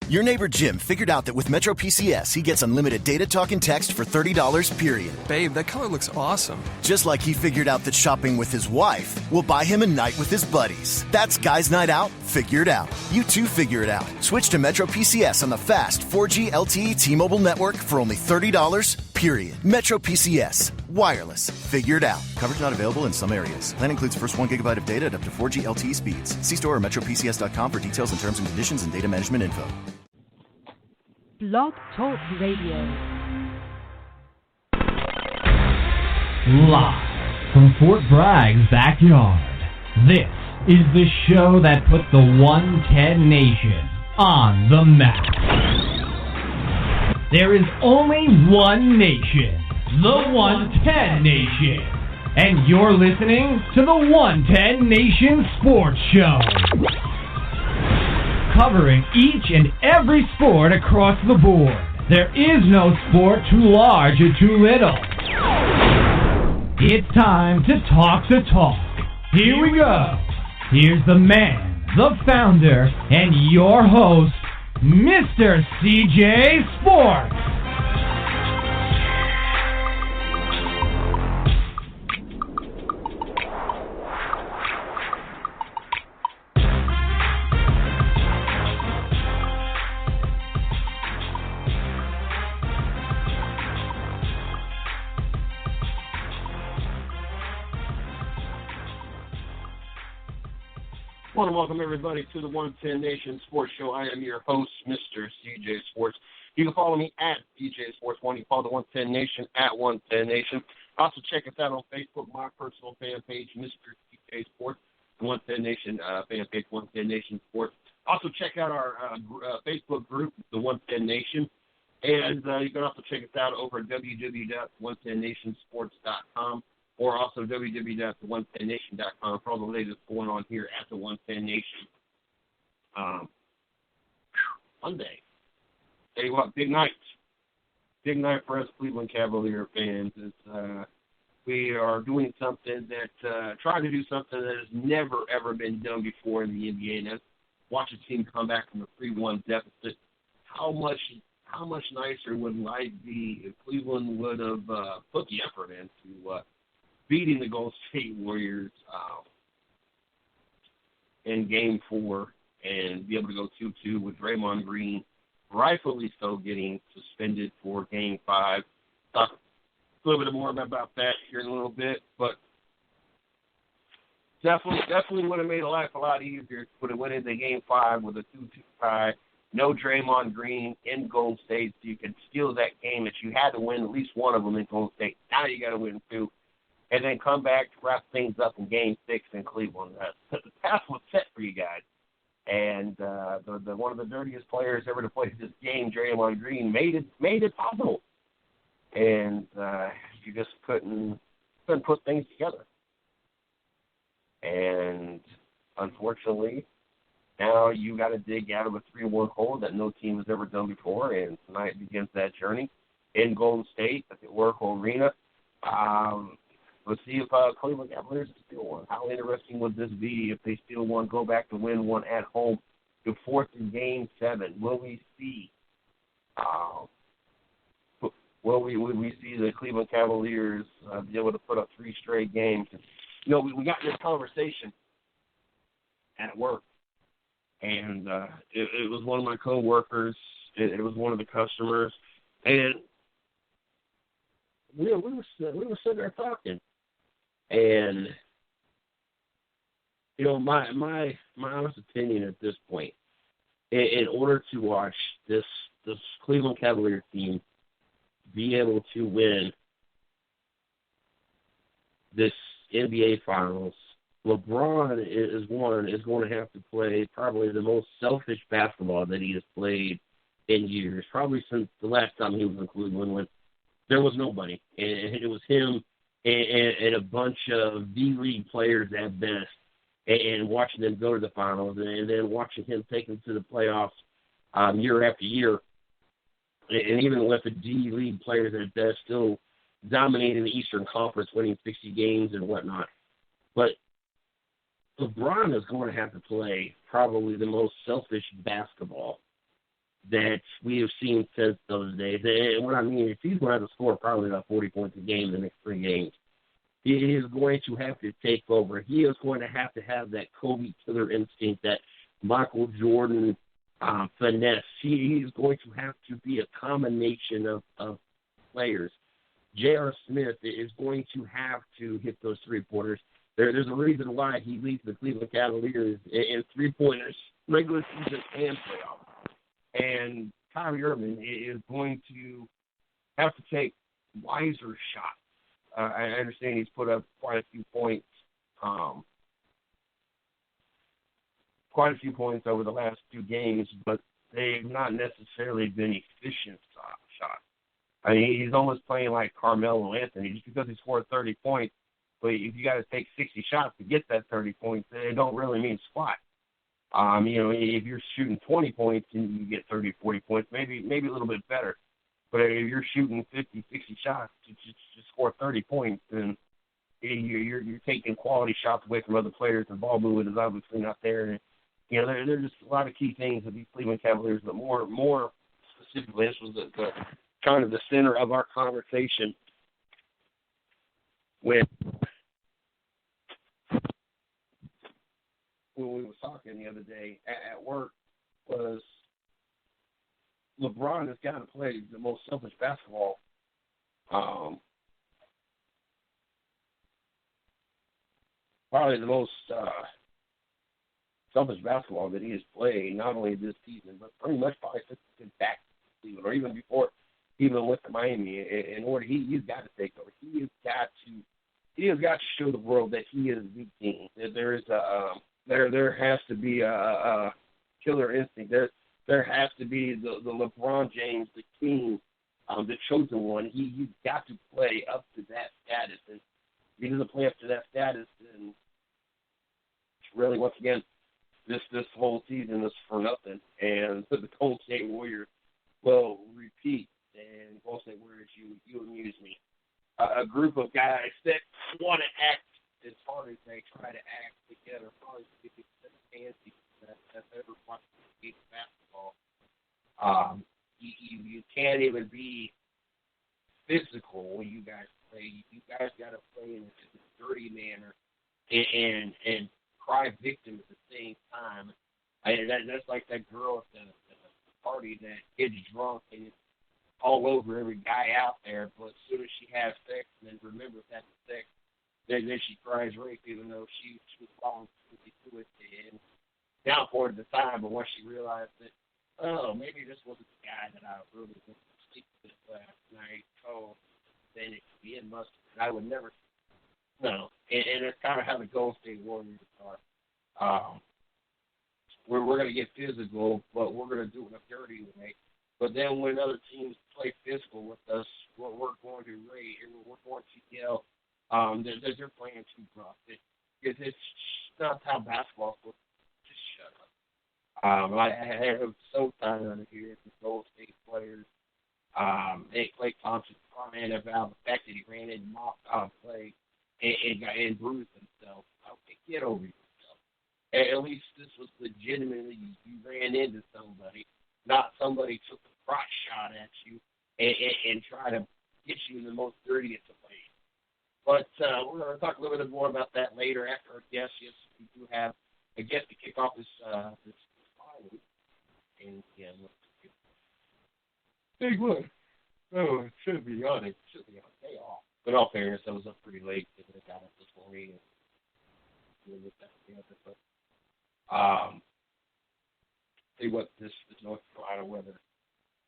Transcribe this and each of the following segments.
Your neighbor Jim figured out that with Metro PCS, he gets unlimited data, talk, and text for $30, period. Babe, that color looks awesome. Just like he figured out that shopping with his wife will buy him a night with his buddies. That's Guys Night Out, figured out. You too figure it out. Switch to Metro PCS on the fast 4G LTE T-Mobile network for only $30, period. Metro PCS. Wireless. Figured out. Coverage not available in some areas. Plan includes first 1 gigabyte of data at up to 4G LTE speeds. See store or metropcs.com for details and terms and conditions and data management info. Blog Talk Radio. Live from Fort Bragg's backyard, this is the show that put the 110 Nation on the map. There is only one nation, the 110 Nation, and you're listening to the 110 Nation Sports Show, covering each and every sport across the board. There is no sport too large or too little. It's time to talk the talk. Here we go. Here's the man, the founder, and your host, Mr. CJ Sports. I want to welcome everybody to the 110 Nation Sports Show. I am your host, Mr. CJ Sports. You can follow me at DJ Sports 1. You can follow the 110 Nation at 110 Nation. Also check us out on Facebook, my personal fan page, Mr. CJ Sports, the 110 Nation fan page, 110 Nation Sports. Also check out our Facebook group, the 110 Nation. And you can also check us out over at www.110nationsports.com. or also www.the110nation.com for all the latest going on here at the 110 Nation. Monday. Tell you what, big night. Big night for us Cleveland Cavalier fans. We are doing something that, trying to do something that has never, ever been done before in the NBA, and that's watch a team come back from a 3-1 deficit. How much nicer would life be if Cleveland would have put the effort into beating the Golden State Warriors in Game 4 and be able to go 2-2 with Draymond Green rightfully so getting suspended for Game 5. Talk a little bit more about that here in a little bit, but definitely would have made life a lot easier would have went into Game 5 with a 2-2 tie. No Draymond Green in Golden State, so you could steal that game that you had to win at least one of them in Golden State. Now you got to win 2. And then come back to wrap things up in Game 6 in Cleveland. The path was set for you guys. And the one of the dirtiest players ever to play this game, Draymond Green, made it possible. And you just couldn't put things together. And unfortunately, now you got to dig out of a 3-1 hole that no team has ever done before. And tonight begins that journey in Golden State at the Oracle Arena. Let's see if Cleveland Cavaliers steal one. How interesting would this be if they steal one, go back to win one at home to force in Game 7? Will we see? Will we see the Cleveland Cavaliers be able to put up 3 straight games? You know, we got this conversation at work, and it was one of my coworkers. It was one of the customers, and we were sitting there talking. And, you know, my honest opinion at this point, in order to watch this Cleveland Cavalier team be able to win this NBA Finals, LeBron is going to have to play probably the most selfish basketball that he has played in years, probably since the last time he was in Cleveland when there was nobody. And it was him and a bunch of D-League players at best, and watching them go to the finals, and then watching him take them to the playoffs year after year, and even with the D-League players at best still dominating the Eastern Conference, winning 60 games and whatnot. But LeBron is going to have to play probably the most selfish basketball that we have seen since those days. And what I mean is he's going to have to score probably about 40 points a game in the next 3 games. He is going to have to take over. He is going to have that Kobe killer instinct, that Michael Jordan finesse. He is going to have to be a combination of players. J.R. Smith is going to have to hit those three-pointers. There's a reason why he leads the Cleveland Cavaliers in three-pointers, regular season and playoff. And Kyrie Irving is going to have to take wiser shots. I understand he's put up quite a few points over the last 2 games, but they've not necessarily been efficient shots. I mean, he's almost playing like Carmelo Anthony. Just because he scored 30 points, but if you got to take 60 shots to get that 30 points, it don't really mean squat. If you're shooting 20 points and you get 30, 40 points, maybe a little bit better. But if you're shooting 50, 60 shots to score 30 points, then you're taking quality shots away from other players. The ball movement is obviously not there. And, there's just a lot of key things with these Cleveland Cavaliers. But more specifically, this was the kind of the center of our conversation when we were talking the other day at work was LeBron has got to play the most selfish basketball. Probably the most selfish basketball that he has played, not only this season, but pretty much probably since he's been back to Cleveland, or even before, even with Miami. In order, he's got to take over. He has got to show the world that he is the king. That there has to be a killer instinct. There has to be the LeBron James, the king, the chosen one. He's got to play up to that status. And if he doesn't play up to that status, then really, once again, this whole season is for nothing. And the Golden State Warriors will repeat. And Golden State Warriors, you amuse me. A group of guys that want to act as hard as they try to act together, probably the biggest fancy that's ever watched basketball. You can't even be physical when you guys play. You guys got to play in a dirty manner and cry victim at the same time. That's like that girl at the party that gets drunk and it's all over every guy out there, but as soon as she has sex and then remembers having sex, then she cries rape, even though she was falling to it and down for it at the time. But once she realized that, maybe this wasn't the guy that I really wanted to sleep with last night, then it could be in mustard. I would never, no. And that's kind of how the Golden State Warriors are. We're going to get physical, but we're going to do it in a dirty way. But then when other teams play physical with us, we're going to rage and we're going to yell. They're playing too rough. It's not how basketball is. Just shut up. I am so tired of hearing the Golden State players. Klay Thompson crying about the fact that he ran in and mopped out play and bruised himself. Okay, get over yourself. At least this was legitimately you ran into somebody, not somebody took a crotch shot at you and try to get you in the most dirtiest of ways. But we're going to talk a little bit more about that later after our guest. Yes, we do have a guest to kick off this final week. And yeah, big one. Oh, it should be on it. Should be on day off. But in all fairness, I was up pretty late. I got up this morning and looked at the other. But see what this North Carolina weather.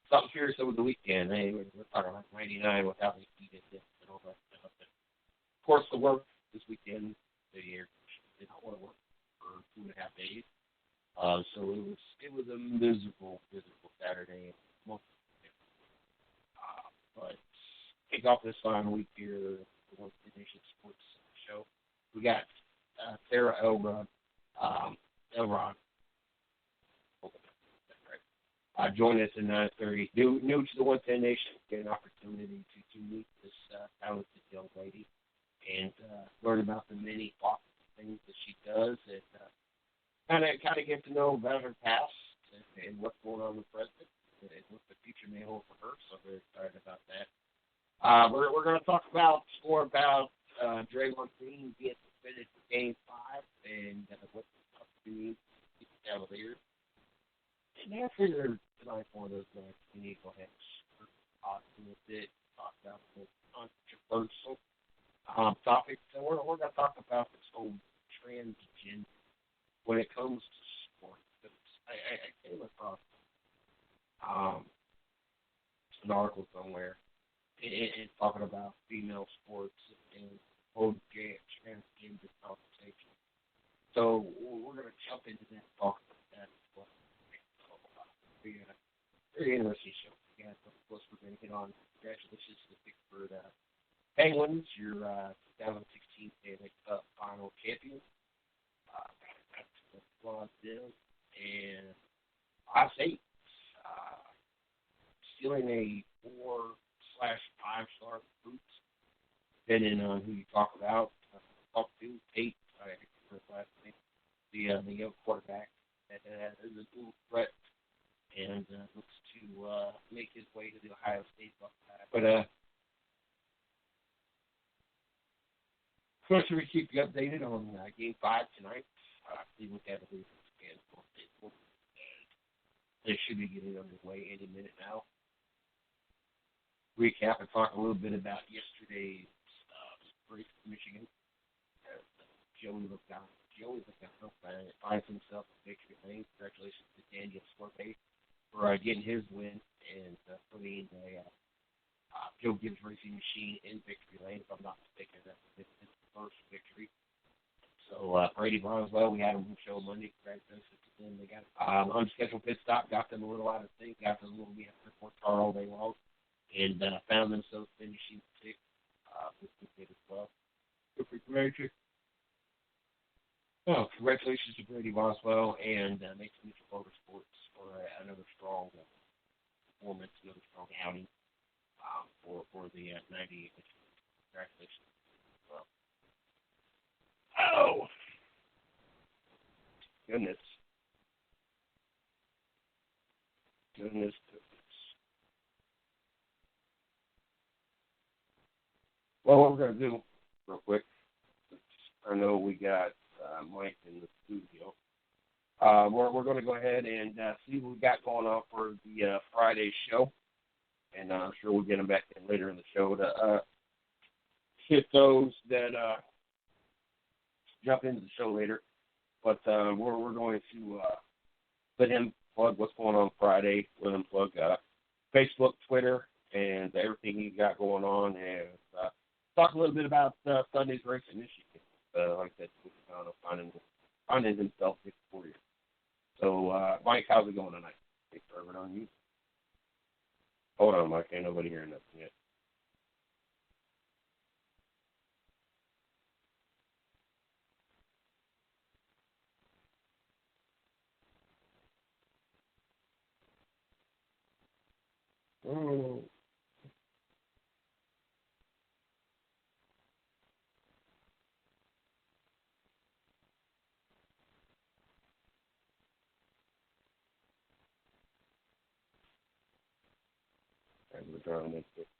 Something serious over the weekend. Hey, we're talking like 99 without the heat and all that stuff. And of course, the work this weekend, the air did not want to work for 2.5 days. So it was a miserable Saturday. But kick off this final week here, the One Nation Sports Show. We got Sara Elrod. Join us at 9:30. New to the 110 Nation, get an opportunity to meet this talented young lady and learn about the many awesome things that she does, and kind of get to know about her past and what's going on with the president. We're going to talk more about Draymond Green being suspended for Game 5 and what the means to the Cavaliers. And I figured tonight's one of those nights we need to go ahead and talk a bit, talk about the controversial topic. So we're going to talk about this whole transgender when it comes to sports. I came across an article somewhere and talking about female sports and whole transgender conversation. So we're going to jump into that, talk about that as well. Very interesting show. Yeah, of course, we're going to get on. Congratulations to the Pittsburgh Penguins, your 2016 Stanley Cup Final champion. That's the applause them. And I say, stealing a 4/5-star boots, depending on who you talk about. Talk to Tate, I think his last name, the young quarterback that is a dual threat and looks to make his way to the Ohio State Buckeyes. But of course, we keep you updated on Game 5 tonight. Cleveland Cavaliers and they should be getting underway any minute now. Recap and talk a little bit about yesterday's race in Michigan. Joey looked out and finds himself in victory lane. Congratulations to Daniel Scorpay for getting his win and putting a Joe Gibbs Racing Machine in victory lane. If I'm not mistaken, that's his first victory. So Brady Brownswell, we had him on the show Monday. Congratulations to them. They got unscheduled pit stop, got them a little out of sync, got them a little bit of car all day long, and found themselves finishing sixth, which we did as well. Congratulations to Brady Boswell and Mason Mitchell Motorsports for another strong performance, another strong outing for the 98 Michigan. Congratulations. Oh! Goodness. Well, what we're going to do, real quick, I know we got Mike in the studio. We're going to go ahead and see what we got going on for the Friday show. And I'm sure we'll get him back in later in the show to hit those that jump into the show later. But we're going to let him plug what's going on Friday, let him plug Facebook, Twitter, and everything he's got going on, and talk a little bit about Sunday's race in Michigan. Like I said, finding himself victorious. So, Mike, how's it going tonight? Hey, serving on you. Hold on, Mike. Ain't nobody hearing nothing yet. Oh.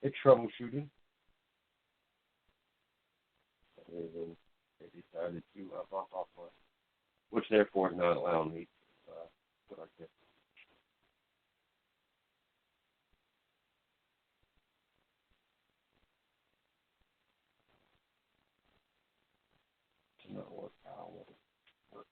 It's troubleshooting. They decided to bump off one, which therefore is not allowing me to put like this. It's not work how I want it to work.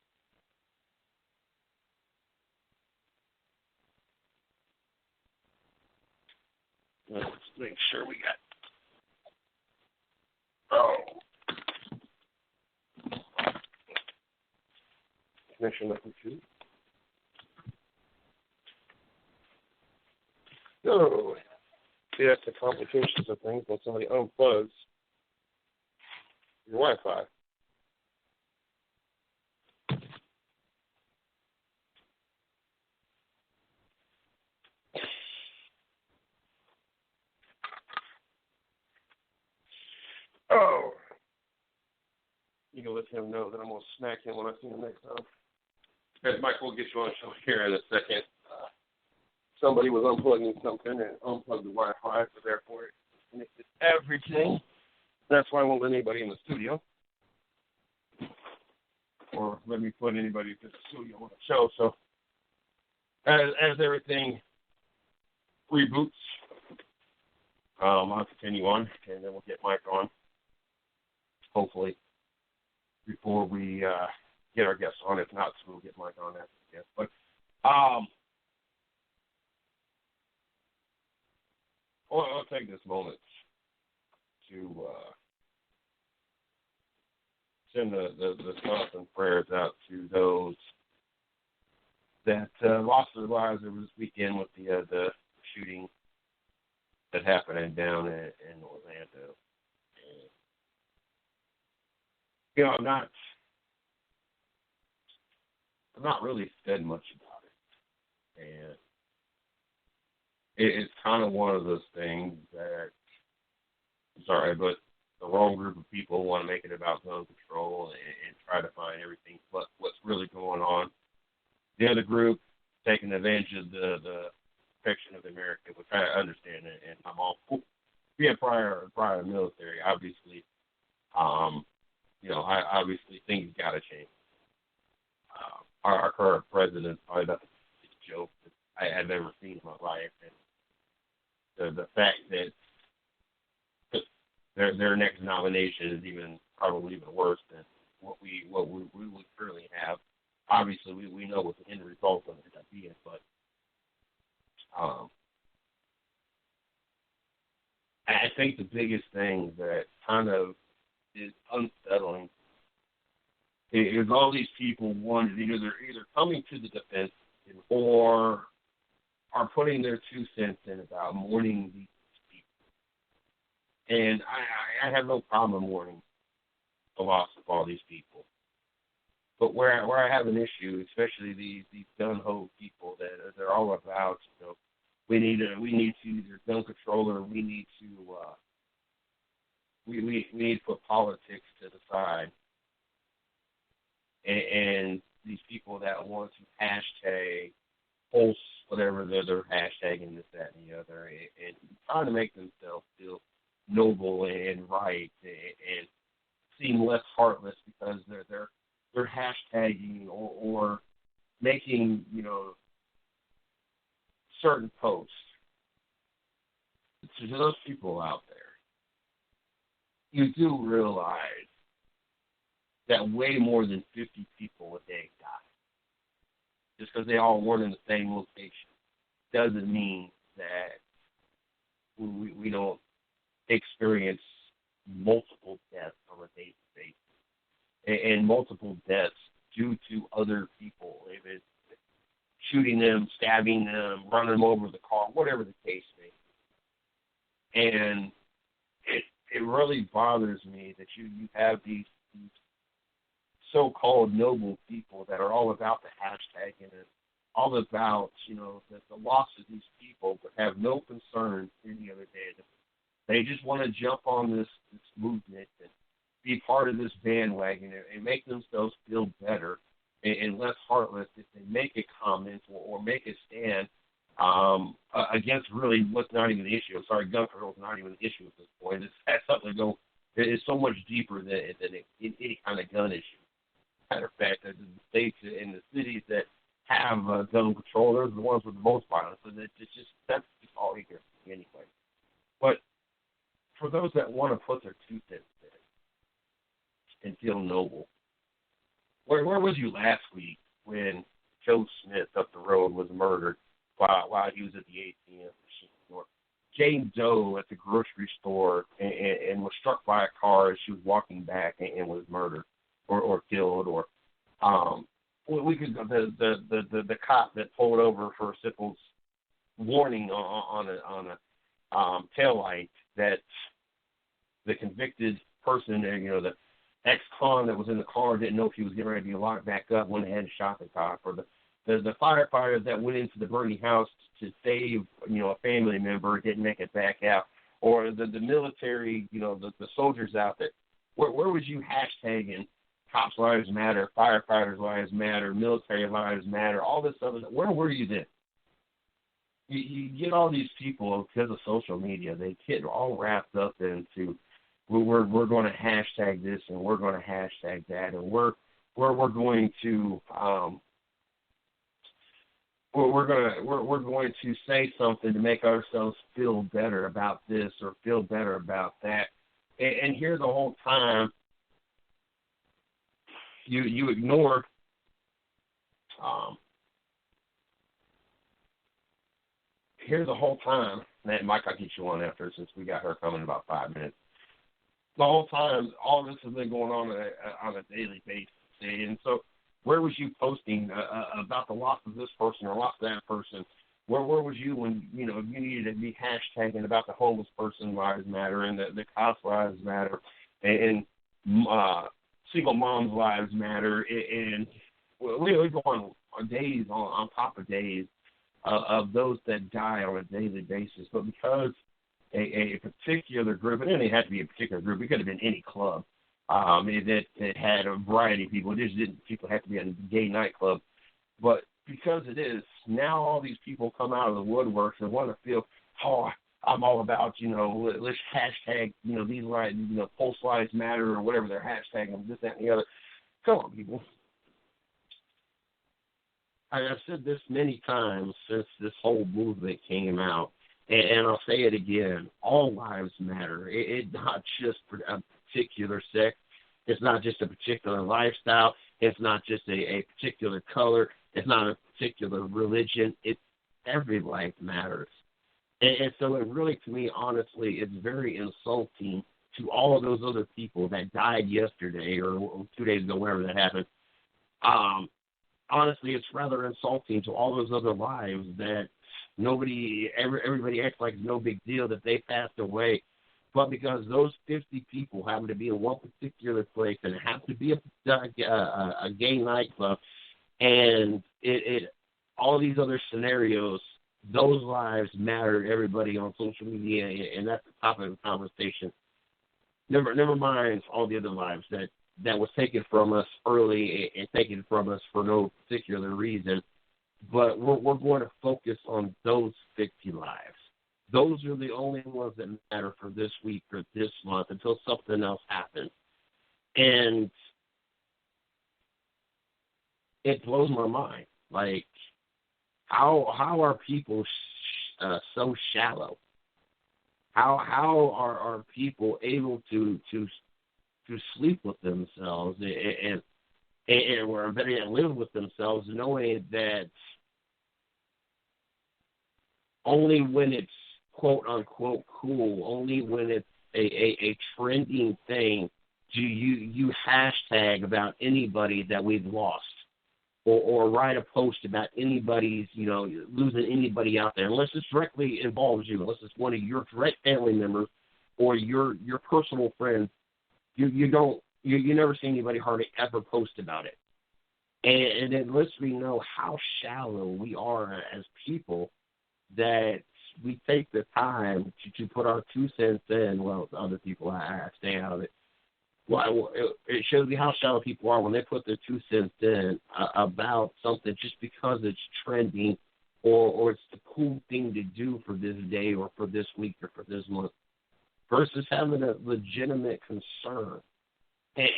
Let's make sure we got. Oh. Connection number 2. So, see, that's the complications of things when somebody unplugs your Wi-Fi. Oh. You can let him know that I'm going to smack him when I see him next time. As Mike will get you on the show here in a second. Somebody was unplugging something and unplugged the Wi-Fi, so therefore disconnected everything. That's why I won't let anybody in the studio. Or let me put anybody in the studio on the show. So as everything reboots, I'll continue on, and then we'll get Mike on, hopefully, before we get our guests on. If not, so we'll get Mike on after the guest. But I'll take this moment to send the thoughts and prayers out to those that lost their lives over this weekend with the shooting that happened down in Orlando. And, you know, I'm not really said much about it, and it's kind of one of those things that, I'm sorry, but the wrong group of people want to make it about gun control and try to find everything but what's really going on. The other group taking advantage of the protection of America, which I understand, and I'm all being prior military. Obviously, I obviously things got to change. Our current president is probably about the biggest joke that I have ever seen in my life, and the fact that their next nomination is probably even worse than what we would currently have. Obviously, we know what the end result of it would be, but I think the biggest thing that kind of is unsettling is all these people they're either coming to the defense or are putting their 2 cents in about mourning these people. And I have no problem mourning the loss of all these people. But where I have an issue, especially these gun-ho people that they're all about, we need to either gun control or we need to we need to put politics to the side. And these people that want to hashtag pulse whatever they're hashtagging this, that, and the other, and trying to make themselves feel noble and right and seem less heartless because they're hashtagging or making, certain posts. To those people out there, you do realize that way more than 50 people a day die. Just because they all weren't in the same location doesn't mean that we don't experience multiple deaths on a daily basis. And multiple deaths due to other people. If it's shooting them, stabbing them, running them over with a car, whatever the case may be. And it really bothers me that you have these so-called noble people that are all about the hashtag and all about, the loss of these people, but have no concern any other day. They just want to jump on this movement and be part of this bandwagon and make themselves feel better and less heartless if they make a comment or make a stand against really what's not even the issue. I'm sorry, gun control is not even the issue at this point. It's has something to go. It's so much deeper than any kind of gun issue. Matter of fact, the states and the cities that have gun control, those are the ones with the most violence. So that's just all here anyway. But for those that want to put their 2 cents in and feel noble, where was you last week when Joe Smith up the road was murdered while he was at the ATM machine, or Jane Doe at the grocery store and was struck by a car as she was walking back and was murdered or killed, or we could the cop that pulled over for a simple warning on a tail light that the convicted person, the ex-con that was in the car didn't know if he was getting ready to be locked back up, went ahead and shot the cop, or the firefighter that went into the burning house to save, a family member, didn't make it back out, or the military, the soldiers out there. Where was you hashtagging cops' lives matter, firefighters' lives matter, military lives matter, all this stuff? Where were you then? you get all these people because of social media. They get all wrapped up into we're going to hashtag this and we're going to hashtag that and we're going to we're going to say something to make ourselves feel better about this or feel better about that. And here the whole time you ignore here the whole time, and Mike, I'll get you on after since we got her coming in about 5 minutes. The whole time, all this has been going on a daily basis. And so where was you posting about the loss of this person or loss of that person? Where was you when, you needed to be hashtagging about the homeless person lives matter and the cops lives matter and single moms lives matter? And we go on days on top of days of those that die on a daily basis. But because a particular group, and it didn't have to be a particular group, it could have been any club that had a variety of people. It just didn't people have to be a gay nightclub. But because it is, now all these people come out of the woodworks and want to feel, I'm all about, let's hashtag, these lives, Pulse Lives Matter or whatever they're hashtagging, this, that, and the other. Come on, people. I've said this many times since this whole movement came out, and I'll say it again, all lives matter. It's not just a particular sex. It's not just a particular lifestyle. It's not just a particular color. It's not a particular religion. It's every life matters. And so it really, to me, honestly, it's very insulting to all of those other people that died yesterday or 2 days ago, whenever that happened. Honestly, it's rather insulting to all those other lives that everybody acts like it's no big deal that they passed away. But because those 50 people happen to be in one particular place and it happens to be a gay nightclub, and all these other scenarios, those lives matter to everybody on social media, and that's the topic of the conversation. Never mind all the other lives that was taken from us early and taken from us for no particular reason. But we're going to focus on those 50 lives. Those are the only ones that matter for this week or this month until something else happens. And it blows my mind. Like, how are people so shallow? How are people able to sleep with themselves and or better yet, live with themselves, knowing that only when it's quote unquote cool, only when it's a trending thing, do you hashtag about anybody that we've lost, or write a post about anybody's, losing anybody out there, unless it directly involves you, unless it's one of your direct family members or your personal friends. You never see anybody hardly ever post about it. And it lets me know how shallow we are as people, that we take the time to put our 2 cents in. Well, other people, I stay out of it. Well, it shows me how shallow people are when they put their 2 cents in about something just because it's trending or it's the cool thing to do for this day or for this week or for this month, versus having a legitimate concern. And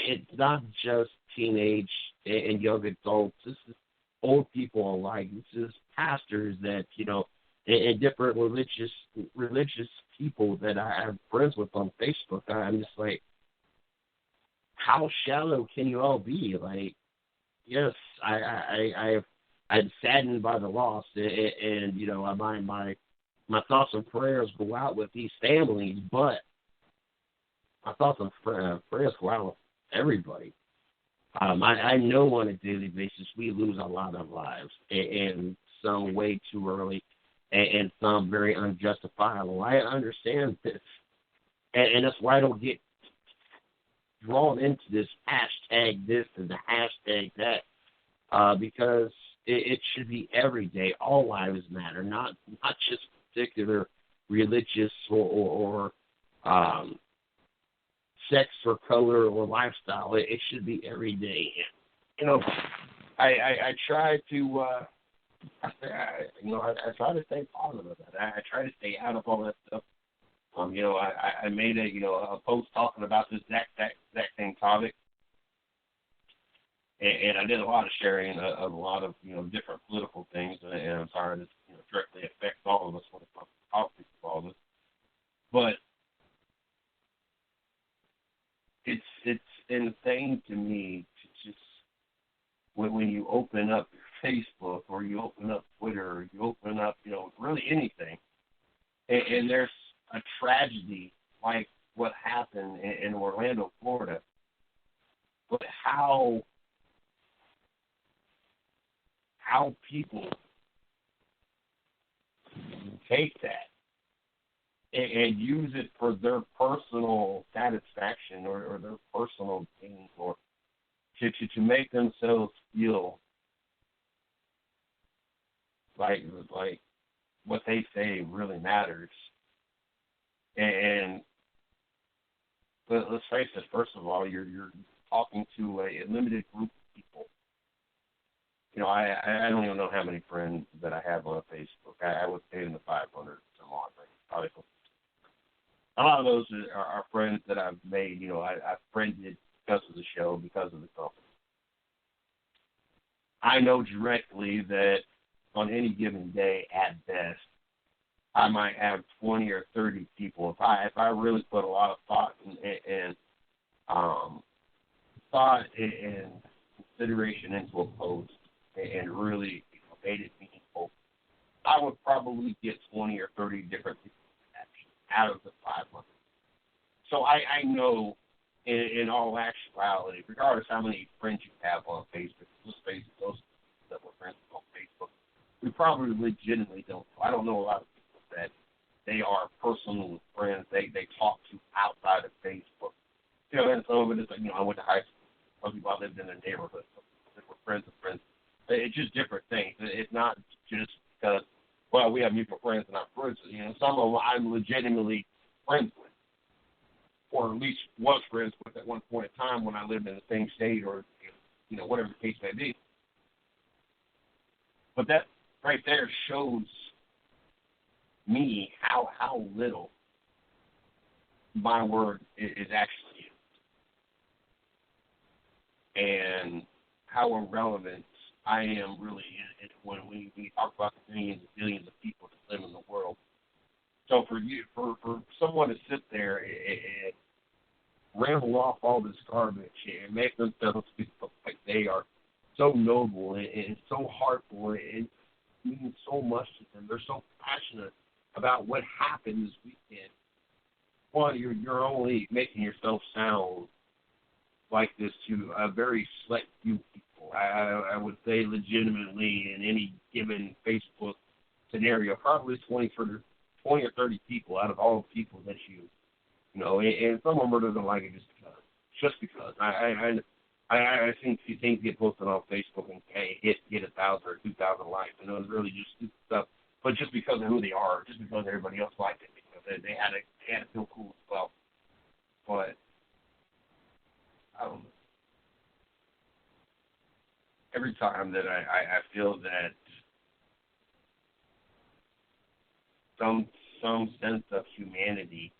it's not just teenage and young adults. This is old people alike. This is pastors that, and different religious people that I have friends with on Facebook. I'm just like, how shallow can you all be? Like, yes, I'm saddened by the loss, and my thoughts and prayers go out with these families, but my thoughts and prayers go out with everybody. I know on a daily basis we lose a lot of lives, and some way too early, and some very unjustifiable. I understand this, and that's why I don't get drawn into this hashtag this and the hashtag that, because it should be every day. All lives matter, not just particular religious or sex or color or lifestyle. It should be every day. I try to I try to stay positive. I try to stay out of all that stuff. I made a post talking about this exact same topic, and I did a lot of sharing of a lot of different political things, and I'm sorry this directly affects all of us when it comes to politics of all this, but it's insane to me to just when you open up your Facebook or you open up Twitter or you open up really anything, and there's a tragedy like what happened in Orlando, Florida, but how people take that and use it for their personal satisfaction or their personal gain or to make themselves feel like what they say really matters. And let's face it, first of all, you're talking to a limited group of people. I don't even know how many friends that I have on Facebook. I would say in the 500 some odd range, probably. A lot of those are friends that I've made. I've friended because of the show, because of the company. I know directly that on any given day, at best, I might have 20 or 30 people. If I really put a lot of thought and consideration into a post and really made it meaningful, I would probably get 20 or 30 different people out of the 500. So I know in all actuality, regardless how many friends you have on Facebook, let's face it, those that were friends on Facebook, we probably legitimately don't. I don't know a lot of people that they are personal friends. They talk to outside of Facebook. And some of it is like, I went to high school. Some people I lived in a neighborhood. Some people that were friends of friends. It's just different things. It's not just because, well, we have mutual friends and I'm friends with. Some of them I'm legitimately friends with, or at least was friends with at one point in time when I lived in the same state or, whatever the case may be. But that right there shows me how little my word is actually used, and how irrelevant I am really when we talk about the millions and billions of people that live in the world. So for someone to sit there and ramble off all this garbage and make themselves feel like they are so noble and so heartful and means so much to them. They're so passionate about what happened this weekend. Well, you're only making yourself sound like this to a very select few people. I would say legitimately in any given Facebook scenario, probably 20 or 30 people out of all the people that and some of them doesn't like it just because. I think things get posted on Facebook and get 1,000 or 2,000 likes, and it was really just stupid stuff. But just because of who they are, just because everybody else liked it, because they had to feel cool as well. But I don't know. Every time that I feel that some sense of humanity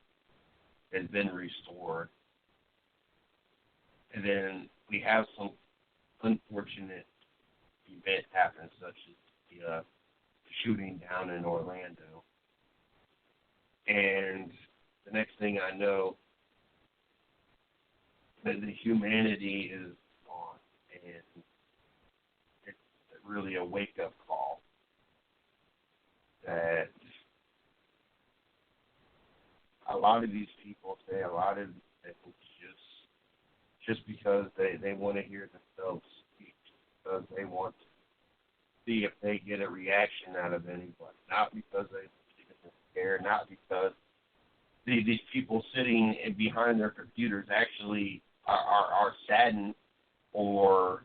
has been restored, and then we have some unfortunate event happen, such as the shooting down in Orlando. And the next thing I know, that the humanity is gone, and it's really a wake-up call that a lot of these people say a lot of things just because they want to hear themselves speak, because they want to see if they get a reaction out of anybody, not because they care, not because these people sitting behind their computers actually are saddened or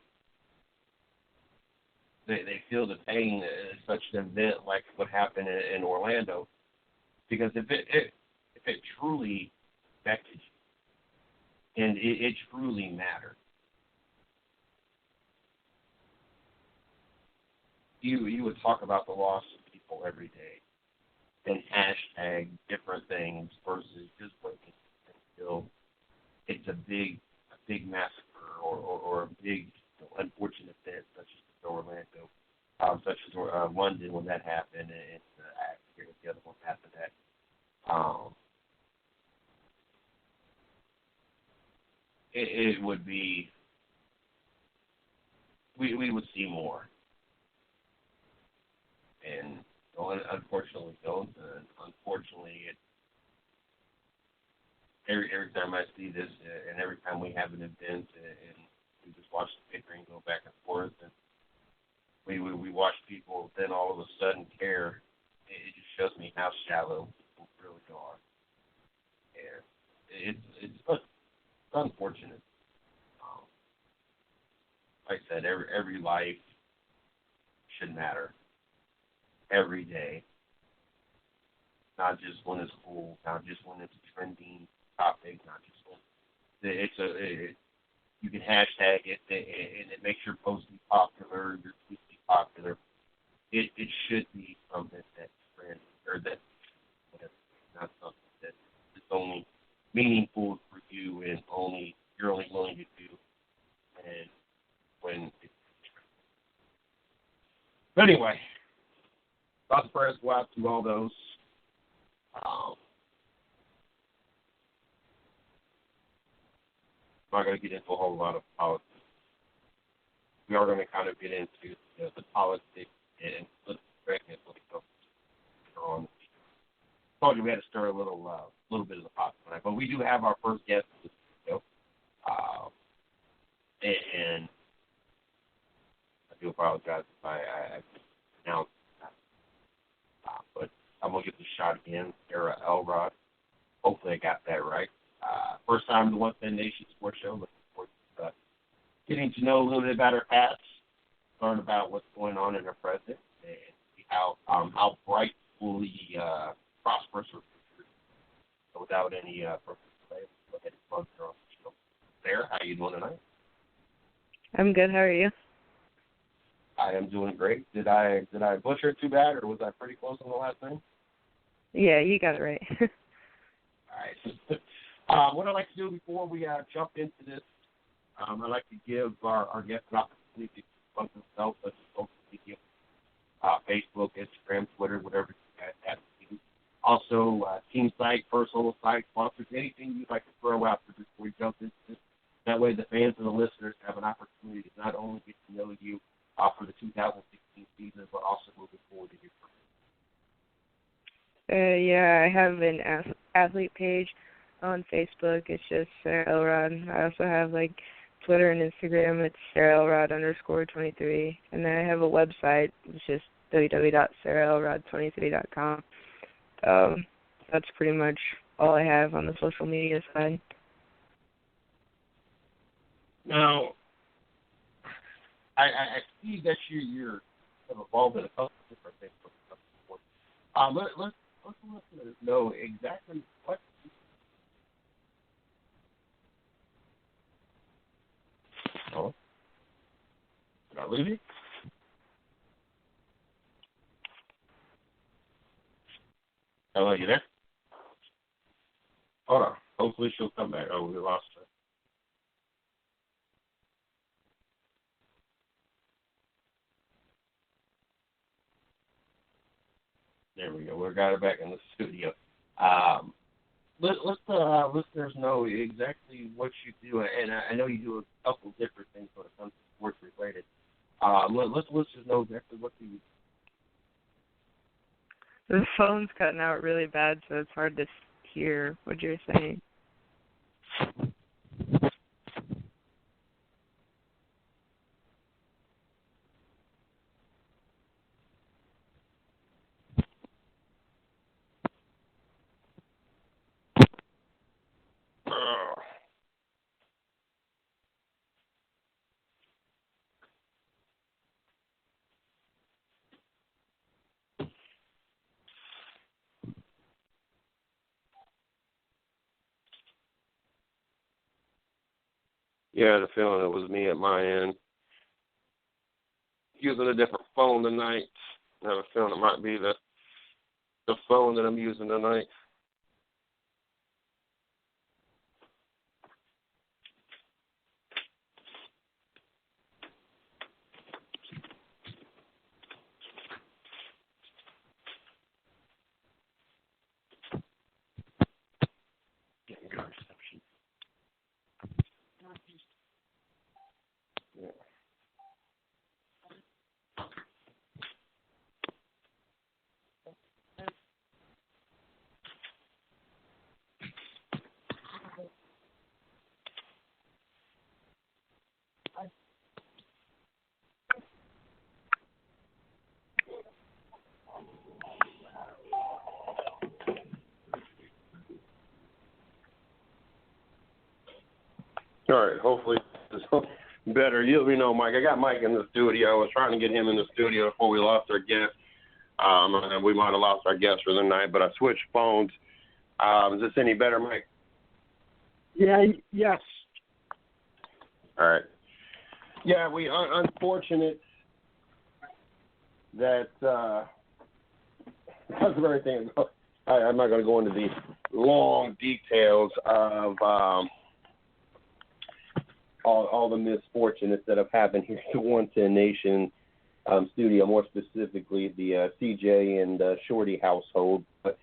they feel the pain at such an event like what happened in Orlando. Because if it truly affected you, and it truly mattered, you would talk about the loss of people every day and hashtag different things versus just breaking until it's a big massacre or a big unfortunate event such as Orlando, such as London when that happened, and I forget what the other one happened at. It would be, we would see more. And unfortunately, don't. Unfortunately, every time I see this, and every time we have an event, and we just watch the picture and go back and forth, and we watch people then all of a sudden care. It just shows me how shallow people really are. And it's unfortunate. Like I said, every life should matter. Every day. Not just when it's cool, not just when it's a trending topic, not just when you can hashtag it and it makes your post be popular, your tweet be popular. It should be something that's trending or that whatever, not something that is only meaningful for you and you're only willing to do and when it's but anyway. Thoughts and prayers go out to all those. I'm not going to get into a whole lot of politics. We are going to kind of get into the politics and political correctness when it comes on the show. Told you we had to stir a little bit of the pot tonight, but we do have our first guest of the show, and I do apologize if I announced. But I'm going to give it a shot again. Sara Elrod. Hopefully I got that right. First time on the One Fan Nation Sports Show. Looking forward to getting to know a little bit about her past, learn about what's going on in her present, and see how bright, fully prosperous her future is. So without any further delay, go ahead and plug her on the show. Sara, how are you doing tonight? I'm good. How are you? I am doing great. Did I butcher it too bad, or was I pretty close on the last name? Yeah, you got it right. All right. What I'd like to do before we jump into this, I'd like to give our guests an opportunity to plug themselves, such as social media, Facebook, Instagram, Twitter, whatever you guys have to do. Also, team site, personal site, sponsors, anything you'd like to throw out there before we jump into this. That way the fans and the listeners have an opportunity to not only get to know you for the 2016 season, but also moving forward to your career. Yeah, I have an athlete page on Facebook. It's just Sara Elrod. I also have Twitter and Instagram. It's Sara Elrod _23. And then I have a website, which is www.saraelrod23.com. That's pretty much all I have on the social media side. Now, I see that you're involved in a couple of different things. Let's know exactly what. Oh, did I lose you? Hello, you there? Hold on. Hopefully she'll come back. Oh, we lost her. There we go. We got her back in the studio. Let listeners know exactly what you do, and I know you do a couple different things when it comes to sports related. Let listeners know exactly what you do. The phone's cutting out really bad, so it's hard to hear what you're saying. Yeah, I had a feeling it was me at my end using a different phone tonight. I have a feeling it might be the phone that I'm using tonight. Getting good reception. Yeah. All right, hopefully this is better. You let me know, Mike. I got Mike in the studio. I was trying to get him in the studio before we lost our guest. And we might have lost our guest for the night, but I switched phones. Is this any better, Mike? Yeah, yes. All right. Yeah, we unfortunate that because of everything, I'm not going to go into the long details of all the misfortunates that have happened here at the 110 Nation studio, more specifically the CJ and Shorty household. But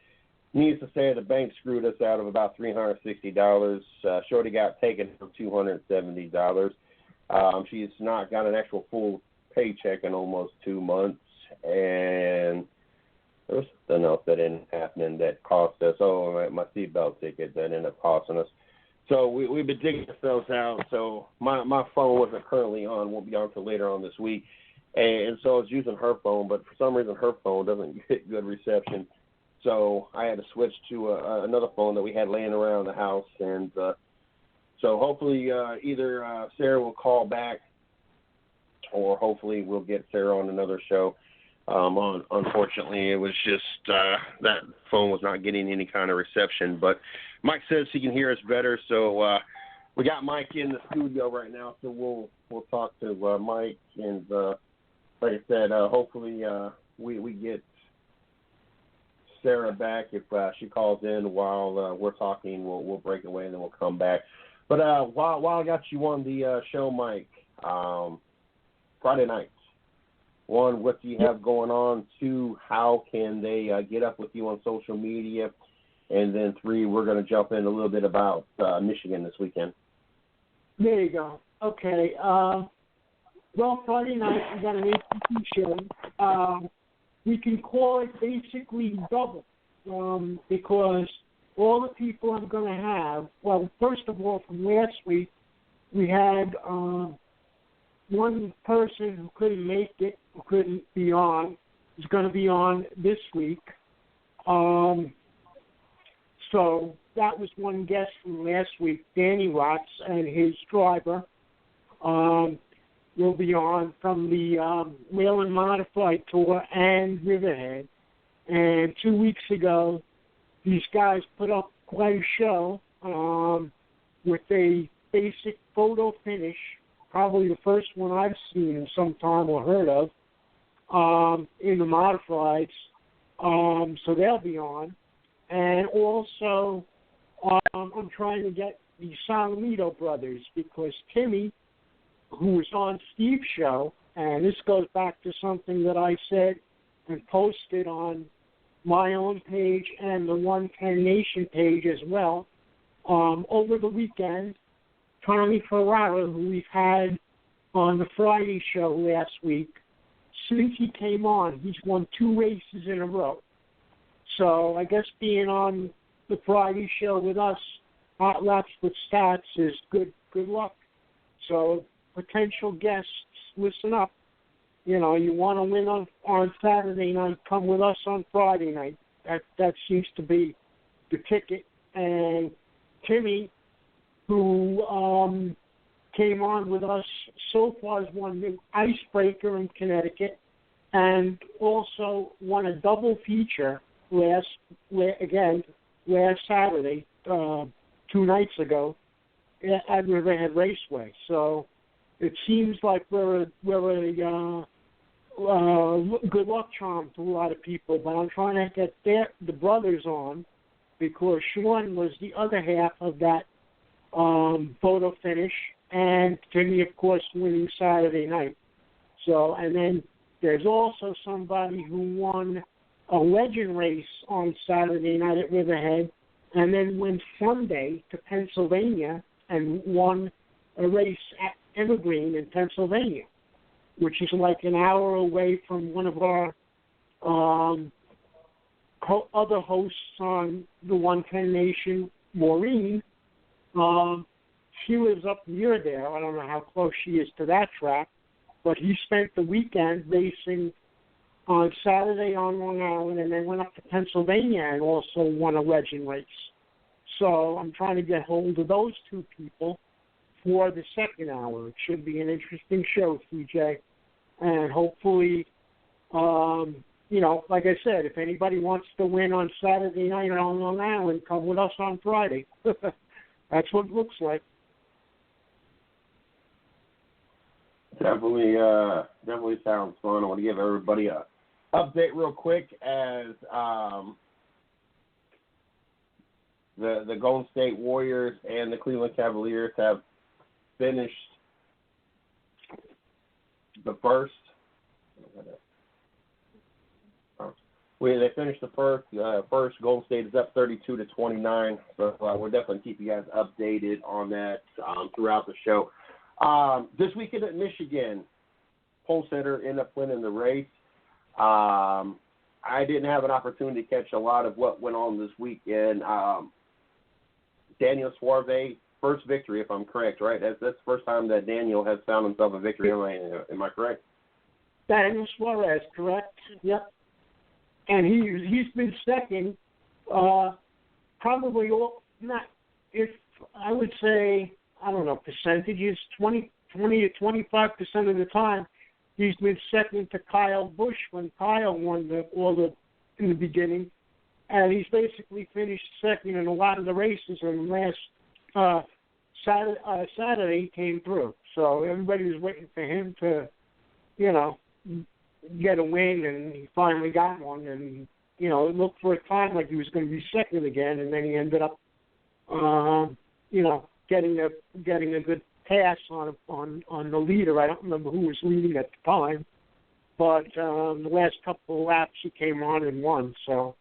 needless to say, the bank screwed us out of about $360. Shorty got taken for $270. She's not got an actual full paycheck in almost 2 months, and there was something else that ended up happening that cost us. Oh, my seatbelt ticket that ended up costing us. So we've been digging ourselves out. So my phone wasn't currently on. Won't be on until later on this week. And so I was using her phone, but for some reason her phone doesn't get good reception. So I had to switch to another phone that we had laying around the house. And so hopefully either Sarah will call back or hopefully we'll get Sarah on another show. Unfortunately, it was just that phone was not getting any kind of reception. But Mike says he can hear us better, so we got Mike in the studio right now. So we'll talk to Mike, and like I said, hopefully we get Sarah back. If she calls in while we're talking, we'll break away and then we'll come back. But while I got you on the show, Mike, Friday nights. One, what do you have going on? Two, how can they get up with you on social media? And then three, we're going to jump in a little bit about Michigan this weekend. There you go. Okay. Well, Friday night we got an APT show. We can call it basically double because all the people I'm going to have, well, first of all, from last week, we had one person who couldn't make it, who couldn't be on, is going to be on this week. So that was one guest from last week, Danny Watts, and his driver will be on from the Whalen Modified Tour and Riverhead. And 2 weeks ago, these guys put up quite a show with a basic photo finish, probably the first one I've seen in some time or heard of, in the Modifieds. So they'll be on. And also, I'm trying to get the Salamito brothers because Timmy, who was on Steve's show, and this goes back to something that I said and posted on my own page and the 110 Nation page as well, over the weekend, Tommy Ferrara, who we've had on the Friday show last week, since he came on, he's won 2 races in a row. So I guess being on the Friday show with us, Hot Laps with Stats, is good luck. So potential guests, listen up. You know, you want to win on Saturday night, come with us on Friday night. That seems to be the ticket. And Timmy, who came on with us so far, has won the Icebreaker in Connecticut and also won a double feature last Saturday, 2 nights ago, at Riverhead Raceway. So it seems like we're a good luck charm to a lot of people, but I'm trying to get the brothers on because Sean was the other half of that photo finish, and Timmy, of course, winning Saturday night. So, and then there's also somebody who won a legend race on Saturday night at Riverhead, and then went Sunday to Pennsylvania and won a race at Evergreen in Pennsylvania, which is like an hour away from one of our other hosts on the 110 Nation, Maureen. She lives up near there. I don't know how close she is to that track, but he spent the weekend racing on Saturday on Long Island and then went up to Pennsylvania and also won a legend race. So I'm trying to get hold of those two people for the second hour. It should be an interesting show, CJ. And hopefully, like I said, if anybody wants to win on Saturday night on Long Island, come with us on Friday. That's what it looks like. Definitely sounds fun. I want to give everybody a update real quick as the Golden State Warriors and the Cleveland Cavaliers have finished the first. They finished the first. First, Golden State is up 32-29. So we'll definitely keep you guys updated on that throughout the show. This weekend at Michigan, pole sitter ended up winning the race. I didn't have an opportunity to catch a lot of what went on this weekend. Daniel Suarez, first victory, if I'm correct, right? That's the first time that Daniel has found himself a victory. Am I correct? Daniel Suarez, correct? Yep. And he's been second, probably not. If I would say, I don't know, percentages, 20 to 25% of the time, he's been second to Kyle Busch when Kyle won in the beginning, and he's basically finished second in a lot of the races. And last Saturday came through, so everybody was waiting for him to, get a win, and he finally got one. And it looked for a time like he was going to be second again, and then he ended up, getting a good pass on the leader. I don't remember who was leading at the time, but the last couple of laps he came on and won. So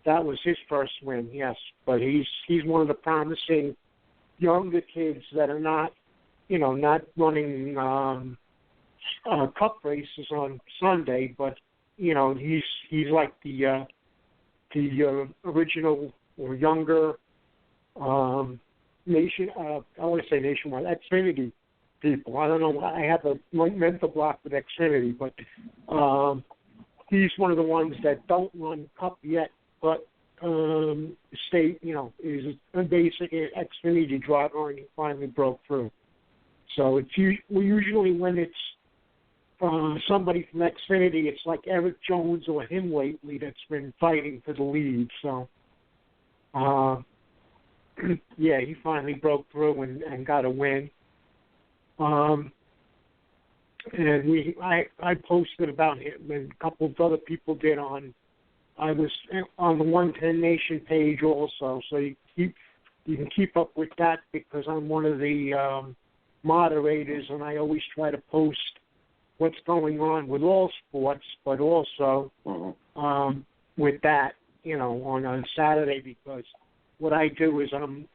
that was his first win, yes. But he's one of the promising younger kids that are not running cup races on Sunday, but he's like the original or younger nation. I want to say nationwide Xfinity people. I don't know. I have a mental block with Xfinity, but he's one of the ones that don't run cup yet, but state is a basic Xfinity driver, and he finally broke through. So usually when it's somebody from Xfinity, it's like Eric Jones or him lately that's been fighting for the lead. So, he finally broke through and got a win. And I posted about him, and a couple of other people did I was on the 110 Nation page also, so you can keep up with that because I'm one of the moderators, and I always try to post what's going on with all sports, but also with that, on Saturday, because what I do is I'm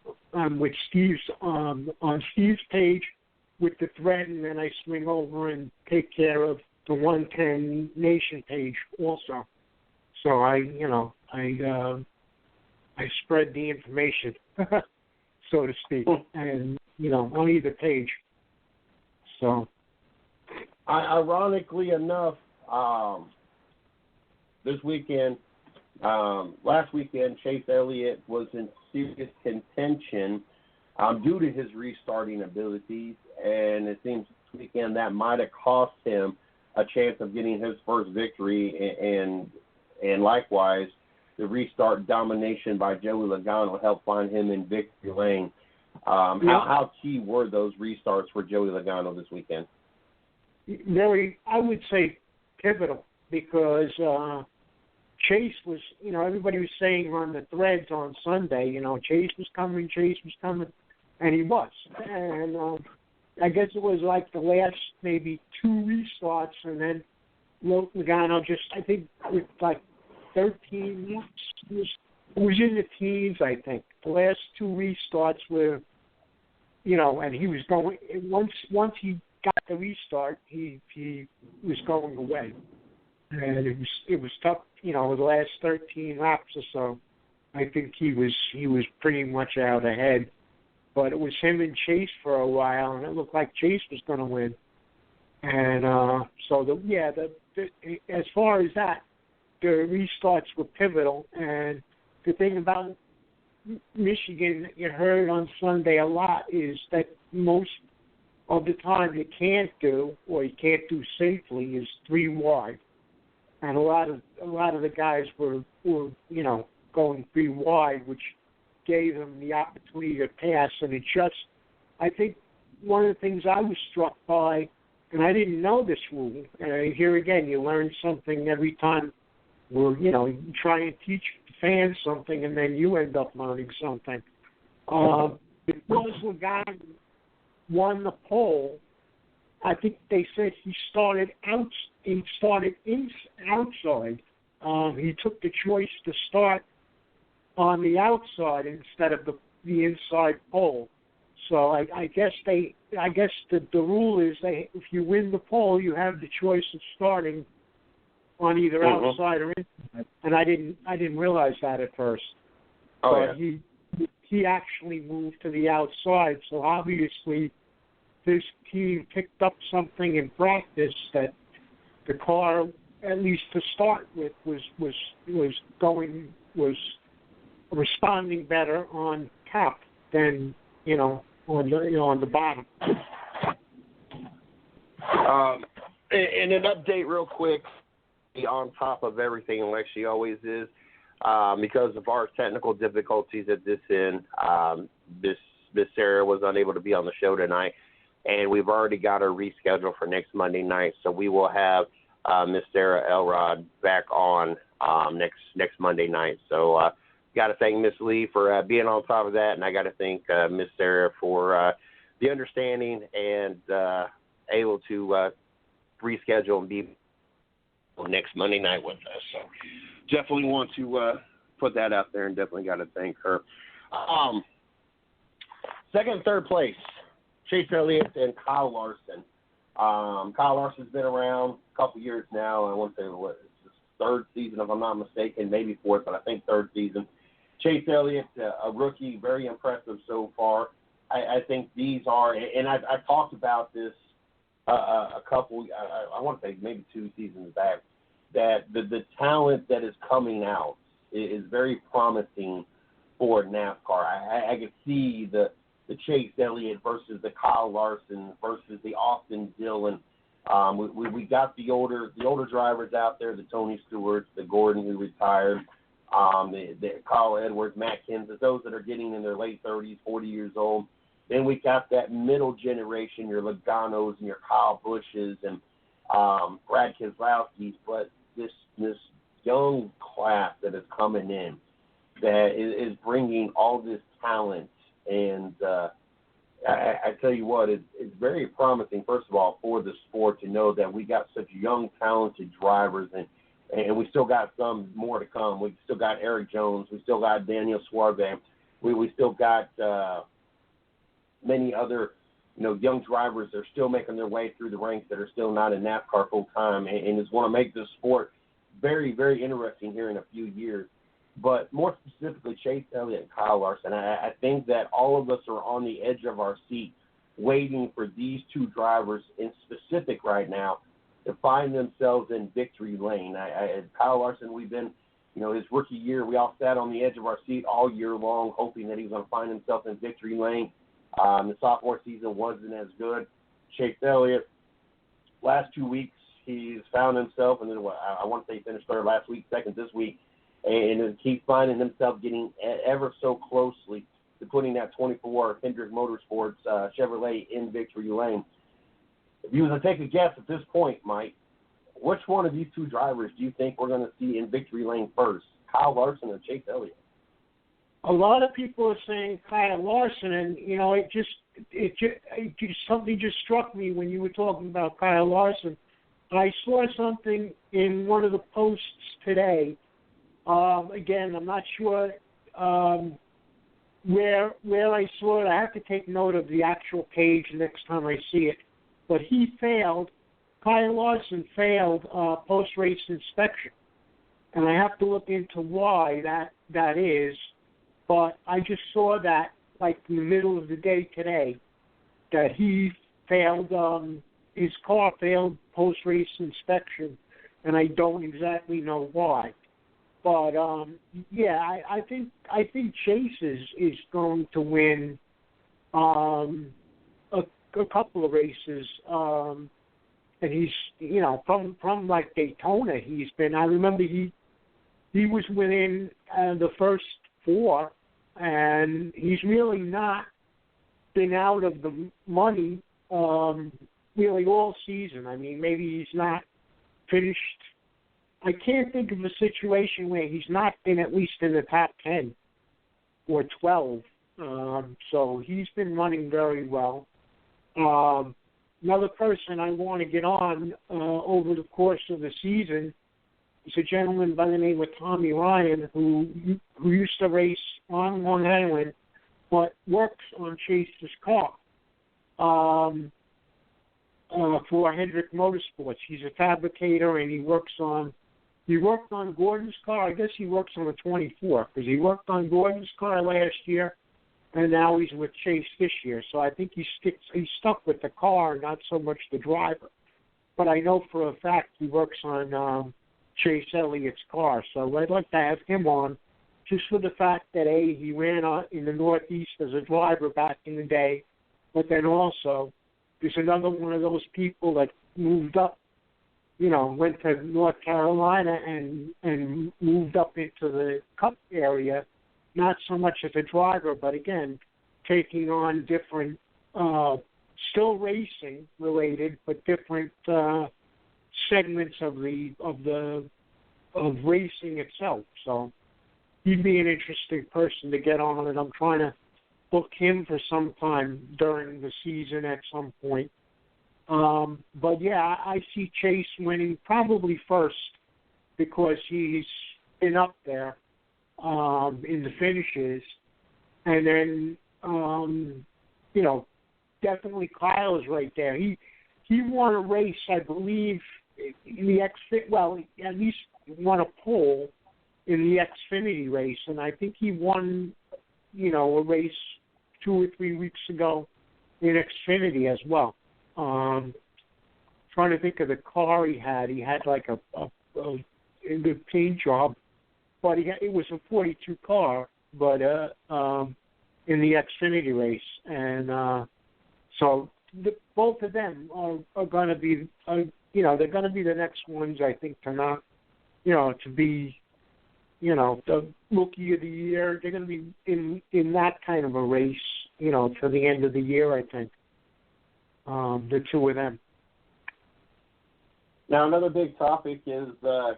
with Steve's on Steve's page with the thread, and then I swing over and take care of the 110 Nation page also. So I spread the information, so to speak, and on either page. So. Ironically enough, this weekend, last weekend, Chase Elliott was in serious contention due to his restarting abilities, and it seems this weekend that might have cost him a chance of getting his first victory, and likewise, the restart domination by Joey Logano helped find him in victory lane. How key were those restarts for Joey Logano this weekend? Very, I would say pivotal because Chase was, everybody was saying on the threads on Sunday, Chase was coming, and he was. And I guess it was like the last maybe 2 restarts, and then Logano just, I think, with like 13 laps, was in the teens, I think. The last 2 restarts were, and he was going, once he got the restart, he was going away. And it was tough, the last 13 laps or so. I think he was pretty much out ahead. But it was him and Chase for a while, and it looked like Chase was going to win. And as far as that, the restarts were pivotal. And the thing about Michigan that you heard on Sunday a lot is that most of the time you can't do, or you can't do safely, is 3 wide. And a lot of the guys were going 3 wide, which gave them the opportunity to pass. And it just, I think one of the things I was struck by, and I didn't know this rule, and here again, you learn something every time you try and teach fans something, and then you end up learning something. Because Logano won the pole, I think they said he started outside. He took the choice to start on the outside instead of the inside pole. So I guess the rule is if you win the pole, you have the choice of starting on either outside or inside. And I didn't realize that at first. But he actually moved to the outside. So obviously, this team picked up something in practice that the car, at least to start with, was responding better on top than on the bottom. And an update real quick, on top of everything, like she always is, because of our technical difficulties at this end, Miss Sarah was unable to be on the show tonight, and we've already got her rescheduled for next Monday night, so we will have Miss Sara Elrod back on next Monday night. So got to thank Miss Lee for being on top of that, and I got to thank Miss Sarah for the understanding and able to reschedule and be next Monday night with us. So definitely want to put that out there, and definitely got to thank her. Second and third place, Chase Elliott and Kyle Larson. Kyle Larson's been around a couple years now. I want to say it's his 3rd season, if I'm not mistaken, maybe 4th, but I think 3rd season. Chase Elliott, a rookie, very impressive so far. I think these are, and I've talked about this a couple, I want to say maybe 2 seasons back, that the talent that is coming out is very promising for NASCAR. I can see the Chase Elliott versus the Kyle Larson versus the Austin Dillon. We got the older drivers out there, the Tony Stewarts, the Gordon who retired, the Kyle Edwards, Matt Kenseth, those that are getting in their late 30s, 40 years old. Then we got that middle generation, your Logano's and your Kyle Bushes and Brad Keselowski's, but this young class that is coming in that is bringing all this talent, and I tell you what, it's very promising, first of all, for the sport to know that we got such young, talented drivers, and we still got some more to come. We still got Eric Jones. We still got Daniel Suarez. We still got many other young drivers that are still making their way through the ranks that are still not in NASCAR full time, and just want to make this sport very, very interesting here in a few years. But more specifically, Chase Elliott and Kyle Larson, I think that all of us are on the edge of our seat waiting for these 2 drivers in specific right now to find themselves in victory lane. Kyle Larson, we've been, his rookie year, we all sat on the edge of our seat all year long hoping that he was going to find himself in victory lane. The sophomore season wasn't as good. Chase Elliott, last 2 weeks, he's found himself, and then I want to say he finished 3rd last week, 2nd this week, and keeps finding himself getting ever so closely to putting that 24 Hendrick Motorsports Chevrolet in victory lane. If you was to take a guess at this point, Mike, which one of these two drivers do you think we're going to see in victory lane first, Kyle Larson or Chase Elliott? A lot of people are saying Kyle Larson, and something just struck me when you were talking about Kyle Larson. I saw something in one of the posts today. Again, I'm not sure where I saw it. I have to take note of the actual page next time I see it. But Kyle Larson failed post-race inspection. And I have to look into why that is. But I just saw that, like, in the middle of the day today, that he failed, his car failed post-race inspection, and I don't exactly know why. But, I think Chase is going to win a couple of races. And he's, from like Daytona, I remember he was within the first 4, and he's really not been out of the money really all season. I mean, maybe he's not finished. I can't think of a situation where he's not been at least in the top 10 or 12. So he's been running very well. Another person I want to get on over the course of the season is a gentleman by the name of Tommy Ryan, who used to race on Long Island, but works on Chase's car for Hendrick Motorsports. He's a fabricator, and he worked on Gordon's car. I guess he works on the 24, because he worked on Gordon's car last year, and now he's with Chase this year. So I think he's stuck with the car, not so much the driver. But I know for a fact he works on Chase Elliott's car. So I'd like to have him on, just for the fact that, A, he ran in the Northeast as a driver back in the day, but then also there's another one of those people that moved up, went to North Carolina and moved up into the Cup area, not so much as a driver, but again, taking on different, still racing related, but different segments of racing itself. So he'd be an interesting person to get on, and I'm trying to book him for some time during the season at some point. But yeah, I see Chase winning probably first, because he's been up there in the finishes, and then definitely Kyle is right there. He won a race, I believe, in the at least won a pole in the Xfinity race, and I think he won, a race 2 or 3 weeks ago in Xfinity as well. Trying to think of the car he had. He had like a good paint job, but it was a 42 car, but in the Xfinity race, and so both of them are going to be, they're going to be the next ones, I think, to not, to be, the Rookie of the Year. They're going to be in that kind of a race, to the end of the year, I think. The two of them. Now, another big topic is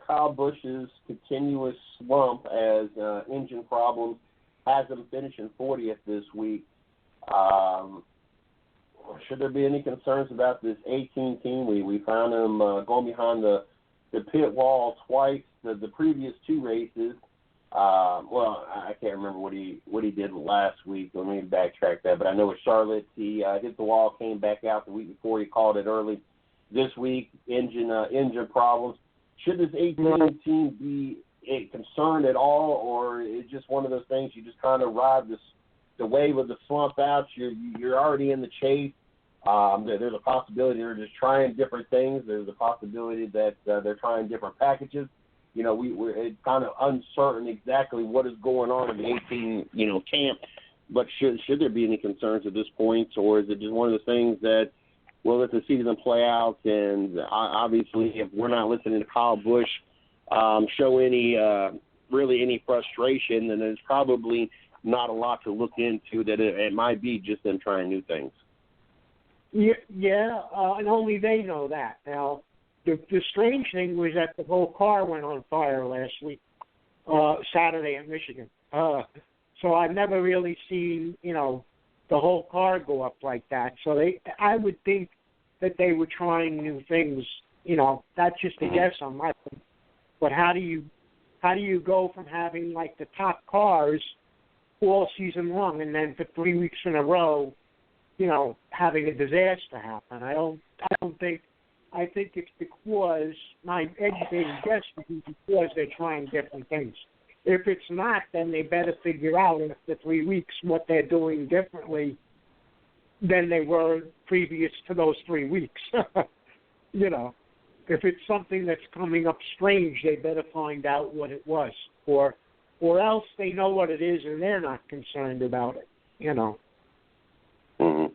Kyle Busch's continuous slump as engine problems has him finishing 40th this week. Should there be any concerns about this 18 team? We found him going behind the pit wall twice the previous 2 races. I can't remember what he did last week. Let me backtrack that. But I know with Charlotte, he hit the wall, came back out the week before. He called it early. This week, engine problems. Should this 18 team be concerned at all, or is it just one of those things you just kind of ride the wave of the slump out? You're already in the chase. There's a possibility they're just trying different things. There's a possibility that they're trying different packages. It's kind of uncertain exactly what is going on in the 18, camp. But should there be any concerns at this point, or is it just one of the things that we'll let the season play out? And obviously, if we're not listening to Kyle Busch show any frustration, then there's probably not a lot to look into. That it might be just them trying new things. Yeah, and only they know that. Now, the strange thing was that the whole car went on fire last week, Saturday in Michigan. So I've never really seen, the whole car go up like that. So I would think that they were trying new things. That's just a guess on my part. But how do you go from having like the top cars all season long and then for 3 weeks in a row, having a disaster happen? I think it's because, my educated guess is because they're trying different things. If it's not, then they better figure out after 3 weeks what they're doing differently than they were previous to those 3 weeks. If it's something that's coming up strange, they better find out what it was, or else they know what it is and they're not concerned about it. Mm-hmm.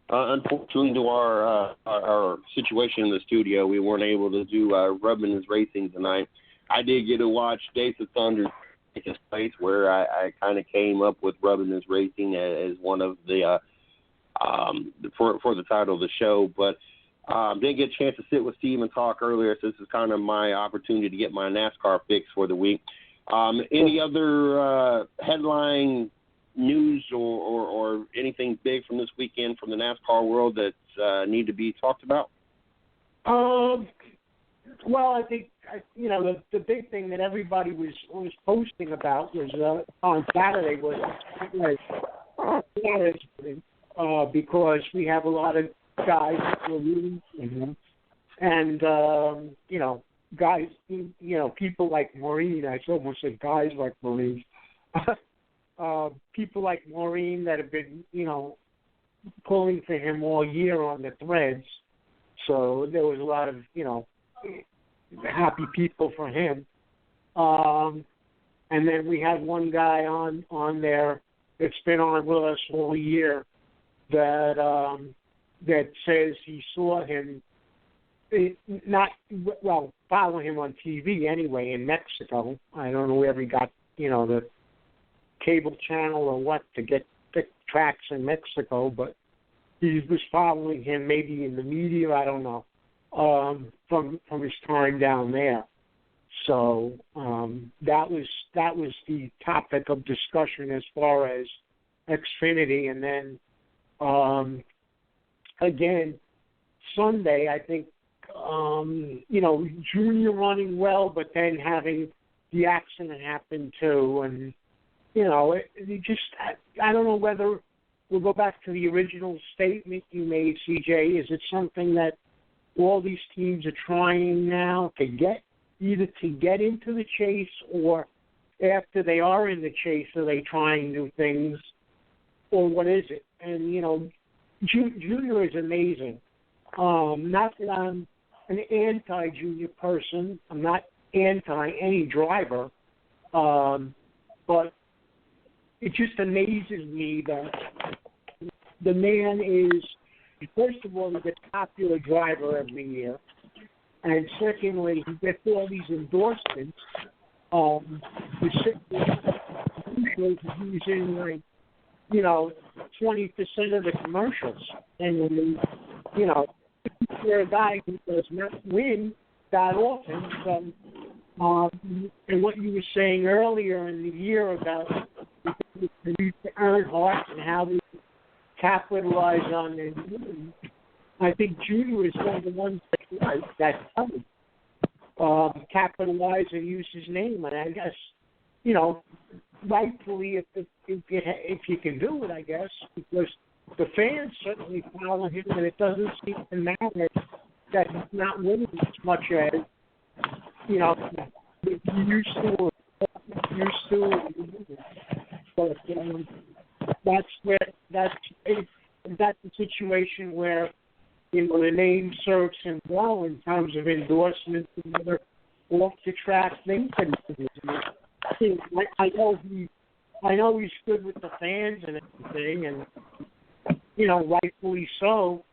Unfortunately, to our situation in the studio, we weren't able to do Rubbing His Racing tonight. I did get to watch Days of Thunder take his place, where I kind of came up with Rubbing His Racing as one of the for the title of the show, but didn't get a chance to sit with Steve and talk earlier, so this is kind of my opportunity to get my NASCAR fix for the week. Any other headline news or anything big from this weekend from the NASCAR world that need to be talked about? Well, I think the big thing that everybody was posting about was on Saturday was because we have a lot of guys that were rooting for him, and guys, people like Maureen. I almost said guys like Maureen. People like Maureen that have been, pulling for him all year on the threads. So there was a lot of, happy people for him. And then we had one guy on there that's been on with us all year that says he saw him, follow him on TV anyway in Mexico. I don't know where he got, the cable channel or what to get the tracks in Mexico, but he was following him maybe in the media, I don't know, from his time down there. So that was the topic of discussion as far as Xfinity. And then again, Sunday, I think Junior running well, but then having the accident happen too, and it just, I don't know whether we'll go back to the original statement you made, CJ. Is it something that all these teams are trying now to get into the chase, or after they are in the chase, are they trying new things, or what is it? And, Junior is amazing. Not that I'm an anti-Junior person. I'm not anti any driver, but it just amazes me that the man is, first of all, he's a popular driver every year, and secondly, he gets all these endorsements. He's in 20% of the commercials, and for a guy who does not win that often. And what you were saying earlier in the year about Earnhardt and how they capitalize on their name, I think Junior is one of the ones that capitalize and use his name. And I guess, rightfully, if you can do it, I guess, because the fans certainly follow him, and it doesn't seem to matter that he's not winning as much as, he used to. But that's a situation where the name serves him well in terms of endorsements and other off the track things. I know he's good with the fans and everything, and rightfully so.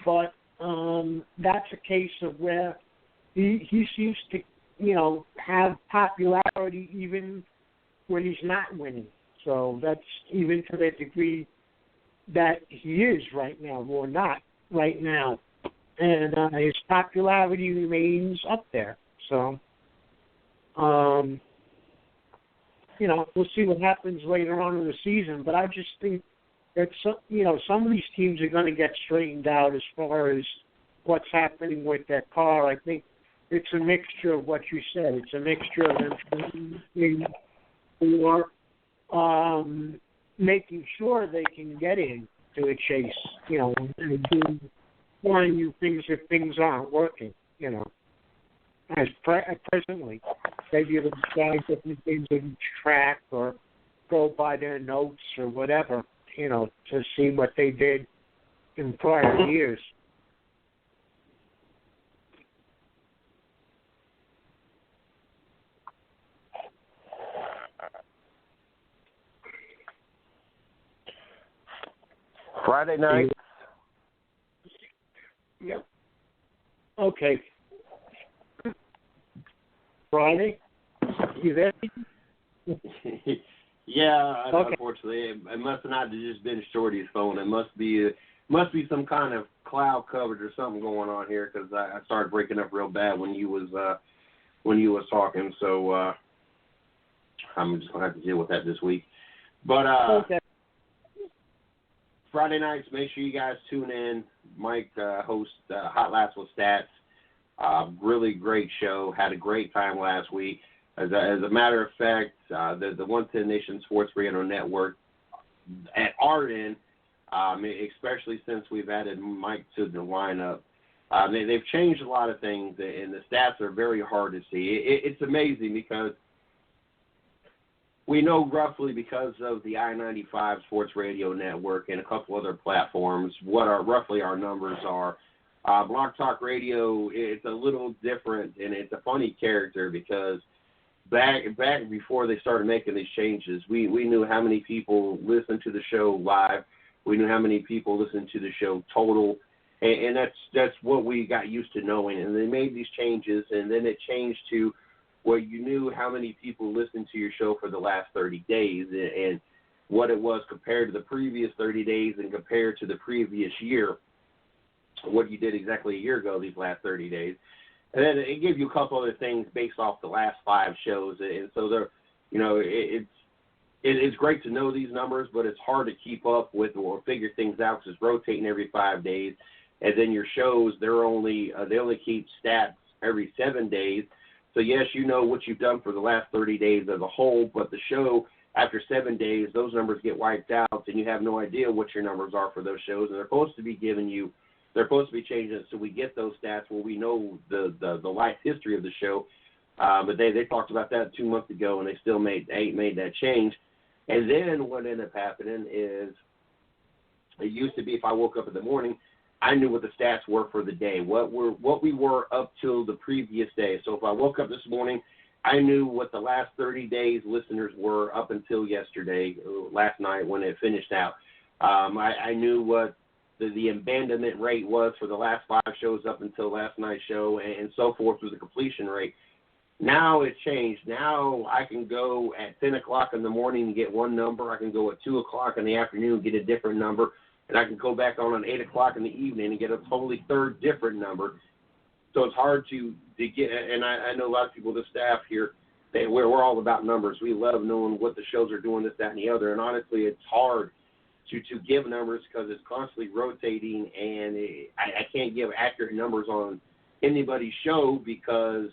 But that's a case of where he seems to have popularity even when he's not winning. So that's even to the degree that he is right now or not right now. And his popularity remains up there. So, we'll see what happens later on in the season. But I just think that some of these teams are going to get straightened out as far as what's happening with their car. I think it's a mixture of what you said. It's a mixture of them or making sure they can get in to a chase, and doing new things if things aren't working, as presently. Maybe it'll try different things in track or go by their notes or whatever, to see what they did in prior years. Friday night. Yep. Okay. Friday? You there? Yeah, okay. Unfortunately, it must not have just been Shorty's phone. It must be some kind of cloud coverage or something going on here, because I started breaking up real bad when you was talking. So I'm just gonna have to deal with that this week. But okay. Friday nights, make sure you guys tune in. Mike hosts Hot Laughs with Stats. Really great show. Had a great time last week. As a matter of fact, the 110 Nation Sports Radio Network at our end, especially since we've added Mike to the lineup, they've changed a lot of things, and the stats are very hard to see. It's amazing because we know roughly, because of the I-95 Sports Radio Network and a couple other platforms, what roughly our numbers are. Blog Talk Radio, it's a little different, and it's a funny character because back before they started making these changes, we knew how many people listened to the show live. We knew how many people listened to the show total, and that's what we got used to knowing. And they made these changes, and then it changed to where you knew how many people listened to your show for the last 30 days and what it was compared to the previous 30 days and compared to the previous year, what you did exactly a year ago these last 30 days. And then it gives you a couple other things based off the last 5 shows. And so they're, it's great to know these numbers, but it's hard to keep up with or figure things out because it's rotating every 5 days. And then your shows, they only keep stats every 7 days. So, yes, you know what you've done for the last 30 days as a whole, but the show, after 7 days, those numbers get wiped out, and you have no idea what your numbers are for those shows. And they're supposed to be changing it so we get those stats where we know the life history of the show. But they talked about that 2 months ago, and they still ain't made that change. And then what ended up happening is it used to be if I woke up in the morning, I knew what the stats were for the day, what we were up till the previous day. So if I woke up this morning, I knew what the last 30 days listeners were up until yesterday, last night when it finished out. I knew what the abandonment rate was for the last 5 shows up until last night's show, and so forth with the completion rate. Now it's changed. Now I can go at 10 o'clock in the morning and get one number. I can go at 2 o'clock in the afternoon and get a different number. And I can go back on 8 o'clock in the evening and get a totally third different number. So it's hard to get, and I know a lot of people, the staff here, we're all about numbers. We love knowing what the shows are doing, this, that, and the other. And honestly, it's hard to give numbers because it's constantly rotating, and I can't give accurate numbers on anybody's show because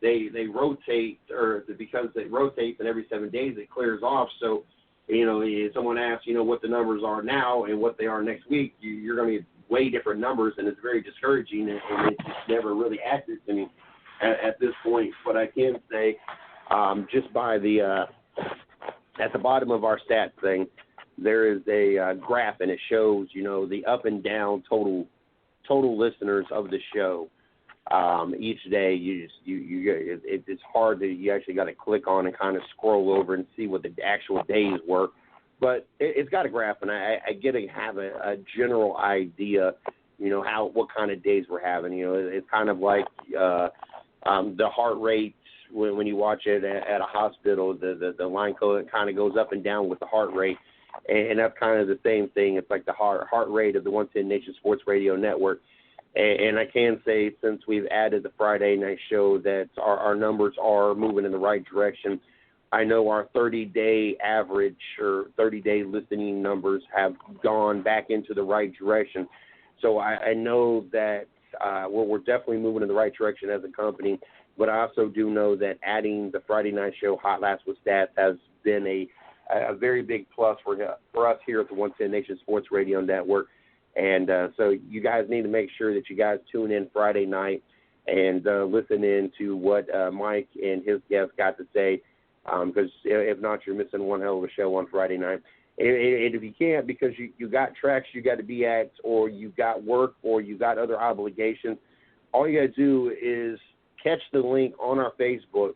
they rotate, and every 7 days it clears off. So, if someone asks, what the numbers are now and what they are next week, you're going to get way different numbers, and it's very discouraging, and it's just never really accurate to me at this point. But I can say, just by at the bottom of our stats thing, there is a graph, and it shows, the up and down total listeners of the show. Each day, it's hard to, you actually got to click on and kind of scroll over and see what the actual days were. But it's got a graph, and I get to have a general idea, what kind of days we're having. It's kind of like the heart rate when you watch it at a hospital. The line code kind of goes up and down with the heart rate. and that's kind of the same thing. It's like the heart rate of the 110 Nation Sports Radio Network. And I can say, since we've added the Friday night show, that our numbers are moving in the right direction. I know our 30-day average or 30-day listening numbers have gone back into the right direction. So I know that we're definitely moving in the right direction as a company. But I also do know that adding the Friday night show, Hot Laughs with Stats, has been a very big plus for us here at the 110 Nation Sports Radio Network. And so you guys need to make sure that you guys tune in Friday night and listen in to what Mike and his guests got to say, because if not, you're missing one hell of a show on Friday night. And if you can't, because you got tracks you got to be at, or you got work, or you got other obligations, all you got to do is catch the link on our Facebook.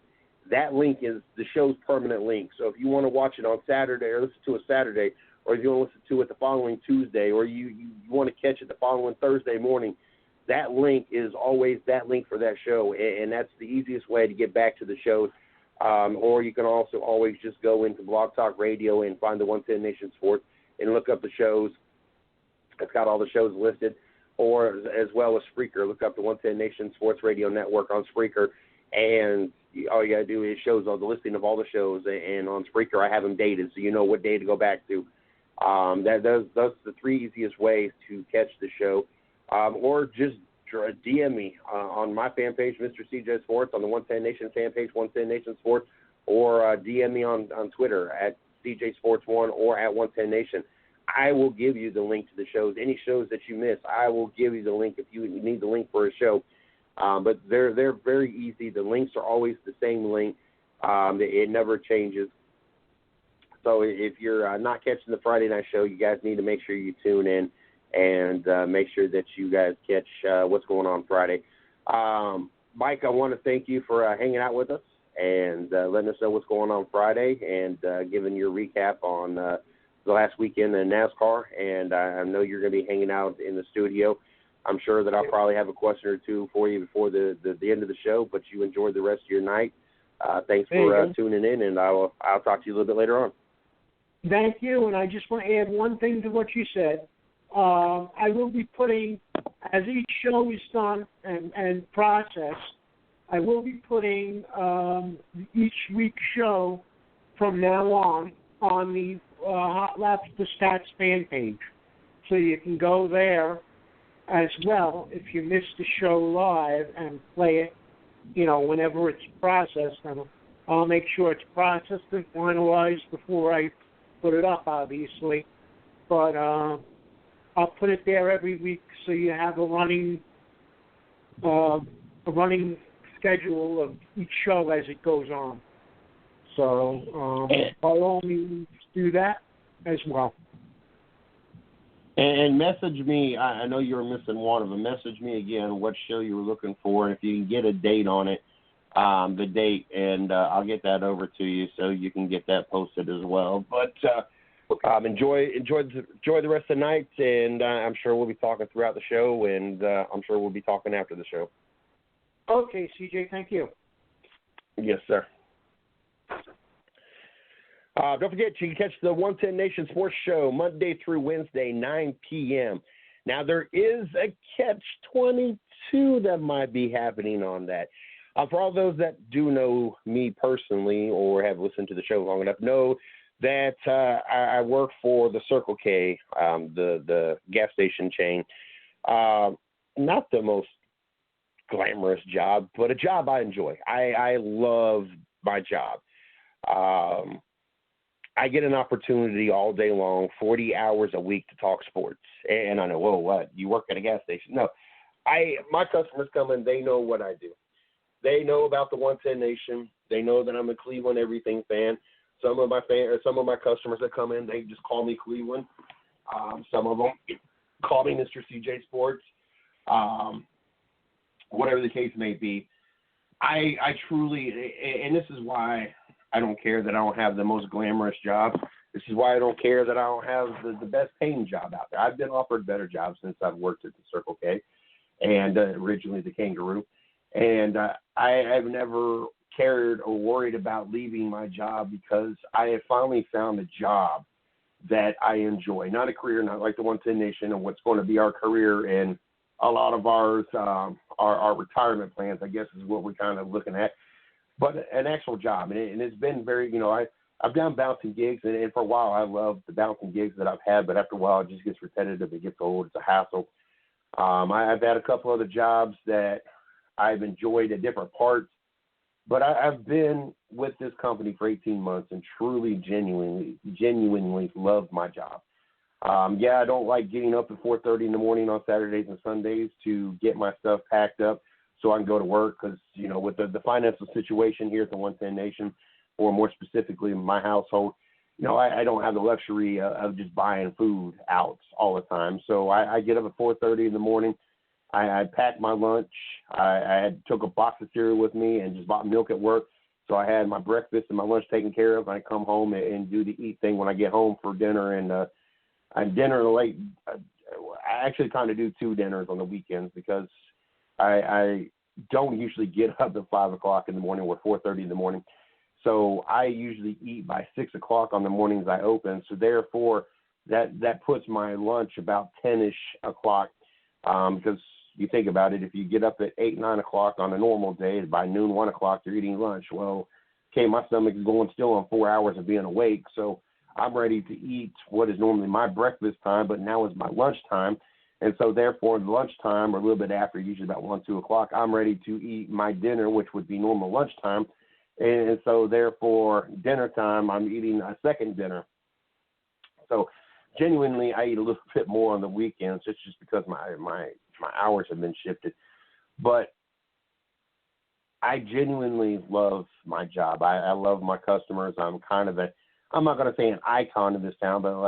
That link is the show's permanent link. So if you want to watch it on Saturday or listen to it Saturday, or if you want to listen to it the following Tuesday, or you want to catch it the following Thursday morning, that link is always that link for that show, and that's the easiest way to get back to the shows. Or you can also always just go into Blog Talk Radio and find the 110 Nation Sports and look up the shows. It's got all the shows listed. Or as well as Spreaker. Look up the 110 Nation Sports Radio Network on Spreaker, and all you got to do is shows all the listing of all the shows. And on Spreaker, I have them dated, so you know what day to go back to. Those are the three easiest ways to catch the show. Or just DM me on my fan page, Mr. CJ Sports, on the 110 Nation fan page, 110 Nation Sports, or DM me on Twitter at CJ Sports 1 or at 110 Nation. I will give you the link to the shows. Any shows that you miss, I will give you the link if you need the link for a show. But they're very easy. The links are always the same link. It never changes. So if you're not catching the Friday night show, you guys need to make sure you tune in and make sure that you guys catch what's going on Friday. Mike, I want to thank you for hanging out with us and letting us know what's going on Friday and giving your recap on the last weekend in NASCAR. And I know you're going to be hanging out in the studio. I'm sure that I'll probably have a question or two for you before the end of the show, but you enjoy the rest of your night. Thanks for tuning in, and I'll talk to you a little bit later on. Thank you, and I just want to add one thing to what you said. I will be putting, as each show is done and processed, I will be putting each week's show from now on the Hot Laps to Stats fan page. So you can go there as well if you missed the show live and play it, whenever it's processed. And I'll make sure it's processed and finalized before I put it up, obviously. But I'll put it there every week so you have a running schedule of each show as it goes on. So by all means, do that as well. And message me. I know you were missing one of them. Message me again what show you were looking for, and if you can get a date on it, the date, and I'll get that over to you so you can get that posted as well. But enjoy the rest of the night, and I'm sure we'll be talking throughout the show, and I'm sure we'll be talking after the show. Okay, CJ, thank you. Yes, sir. Don't forget, you can catch the 110 Nation Sports Show Monday through Wednesday, 9 p.m. Now, there is a catch-22 that might be happening on that. For all those that do know me personally or have listened to the show long enough, know that I work for the Circle K, the gas station chain. Not the most glamorous job, but a job I enjoy. I love my job. I get an opportunity all day long, 40 hours a week to talk sports. And I know, whoa, what? You work at a gas station? No. My customers come in, they know what I do. They know about the 110 Nation. They know that I'm a Cleveland everything fan. Some of my customers that come in, they just call me Cleveland. Some of them call me Mr. CJ Sports. Whatever the case may be, I truly, and this is why I don't care that I don't have the most glamorous job. This is why I don't care that I don't have the best paying job out there. I've been offered better jobs since I've worked at the Circle K and originally the Kangaroo. And I've never cared or worried about leaving my job because I have finally found a job that I enjoy. Not a career, not like the 110 Nation and what's going to be our career and a lot of ours, our retirement plans, I guess, is what we're kind of looking at. But an actual job, and it's been very, I've done bouncing gigs, and for a while I loved the bouncing gigs that I've had, but after a while it just gets repetitive, it gets old, it's a hassle. I've had a couple other jobs that I've enjoyed at different parts, but I've been with this company for 18 months and truly, genuinely loved my job. I don't like getting up at 4:30 in the morning on Saturdays and Sundays to get my stuff packed up so I can go to work because, with the financial situation here at the 110 Nation, or more specifically in my household, I don't have the luxury of just buying food out all the time. So I get up at 4:30 in the morning. I packed my lunch. I took a box of cereal with me and just bought milk at work. So I had my breakfast and my lunch taken care of. I come home and do the eat thing when I get home for dinner. And dinner late. I actually kind of do 2 dinners on the weekends because I don't usually get up at 5 o'clock in the morning or 4:30 in the morning. So I usually eat by 6 o'clock on the mornings I open. So therefore, that puts my lunch about 10-ish o'clock because you think about it, if you get up at 8, 9 o'clock on a normal day, by noon, 1 o'clock, you're eating lunch. Well, okay, my stomach is going still on 4 hours of being awake, so I'm ready to eat what is normally my breakfast time, but now is my lunch time. And so therefore, lunchtime or a little bit after, usually about 1, 2 o'clock, I'm ready to eat my dinner, which would be normal lunchtime. And so therefore, dinner time, I'm eating a second dinner. So genuinely, I eat a little bit more on the weekends. It's just because my hours have been shifted. But I genuinely love my job. I love my customers. I'm kind of I'm not going to say an icon in this town, but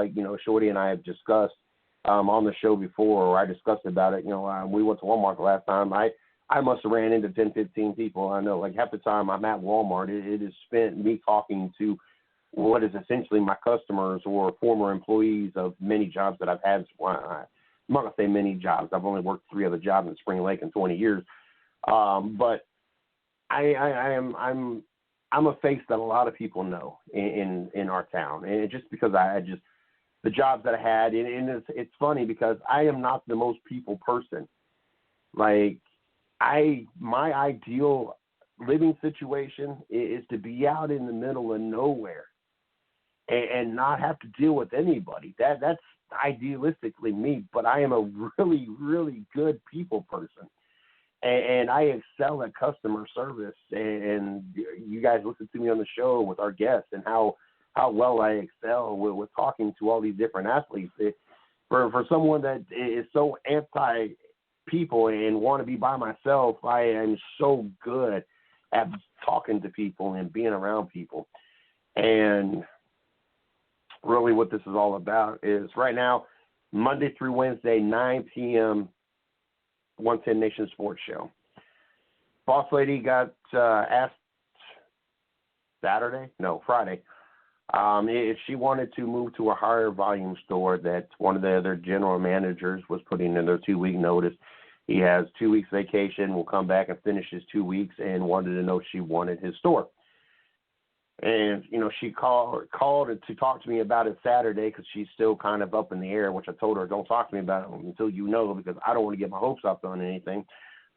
Shorty and I have discussed on the show before, or I discussed about it. We went to Walmart the last time. I must have ran into 10, 15 people. I know, like half the time I'm at Walmart, it is spent me talking to what is essentially my customers or former employees of many jobs that I've had. I'm not going to say many jobs. I've only worked 3 other jobs in Spring Lake in 20 years. But I'm a face that a lot of people know in our town. And just because the jobs that I had, and it's funny because I am not the most people person. Like, my ideal living situation is to be out in the middle of nowhere and not have to deal with anybody. That's idealistically me, but I am a really, really good people person. And I excel at customer service, and you guys listen to me on the show with our guests and how well I excel with talking to all these different athletes. For someone that is so anti-people and want to be by myself, I am so good at talking to people and being around people. And really what this is all about is right now, Monday through Wednesday, 9 p.m., 110 Nation Sports Show. Boss Lady got asked Friday, if she wanted to move to a higher volume store that one of the other general managers was putting in their 2-week notice. He has 2 weeks vacation, will come back and finish his 2 weeks, and wanted to know if she wanted his store. And, she called to talk to me about it Saturday because she's still kind of up in the air, which I told her, don't talk to me about it until you know, because I don't want to get my hopes up on anything.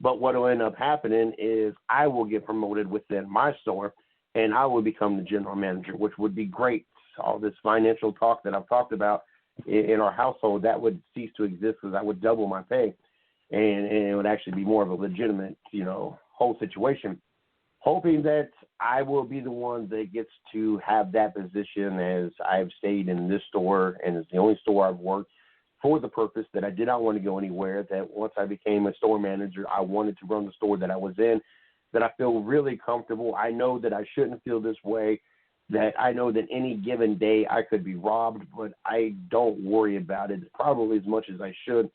But what will end up happening is I will get promoted within my store, and I will become the general manager, which would be great. All this financial talk that I've talked about in our household, that would cease to exist because I would double my pay, and it would actually be more of a legitimate, whole situation. Hoping that I will be the one that gets to have that position, as I've stayed in this store, and it's the only store I've worked for the purpose that I did not want to go anywhere, that once I became a store manager, I wanted to run the store that I was in, that I feel really comfortable. I know that I shouldn't feel this way, that I know that any given day I could be robbed, but I don't worry about it probably as much as I should,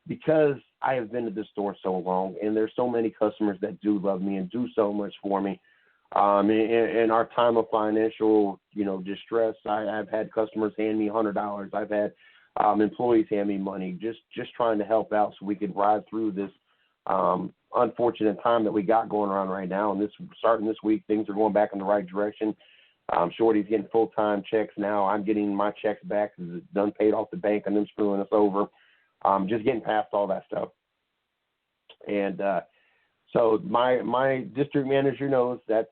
because I have been to this store so long, and there's so many customers that do love me and do so much for me. In our time of financial, distress, I've had customers hand me $100. I've had employees hand me money, just trying to help out so we could ride through this unfortunate time that we got going around right now. And starting this week, things are going back in the right direction. Shorty's getting full-time checks now. I'm getting my checks back because it's done paid off the bank and them screwing us over. Just getting past all that stuff. And so my district manager knows that's,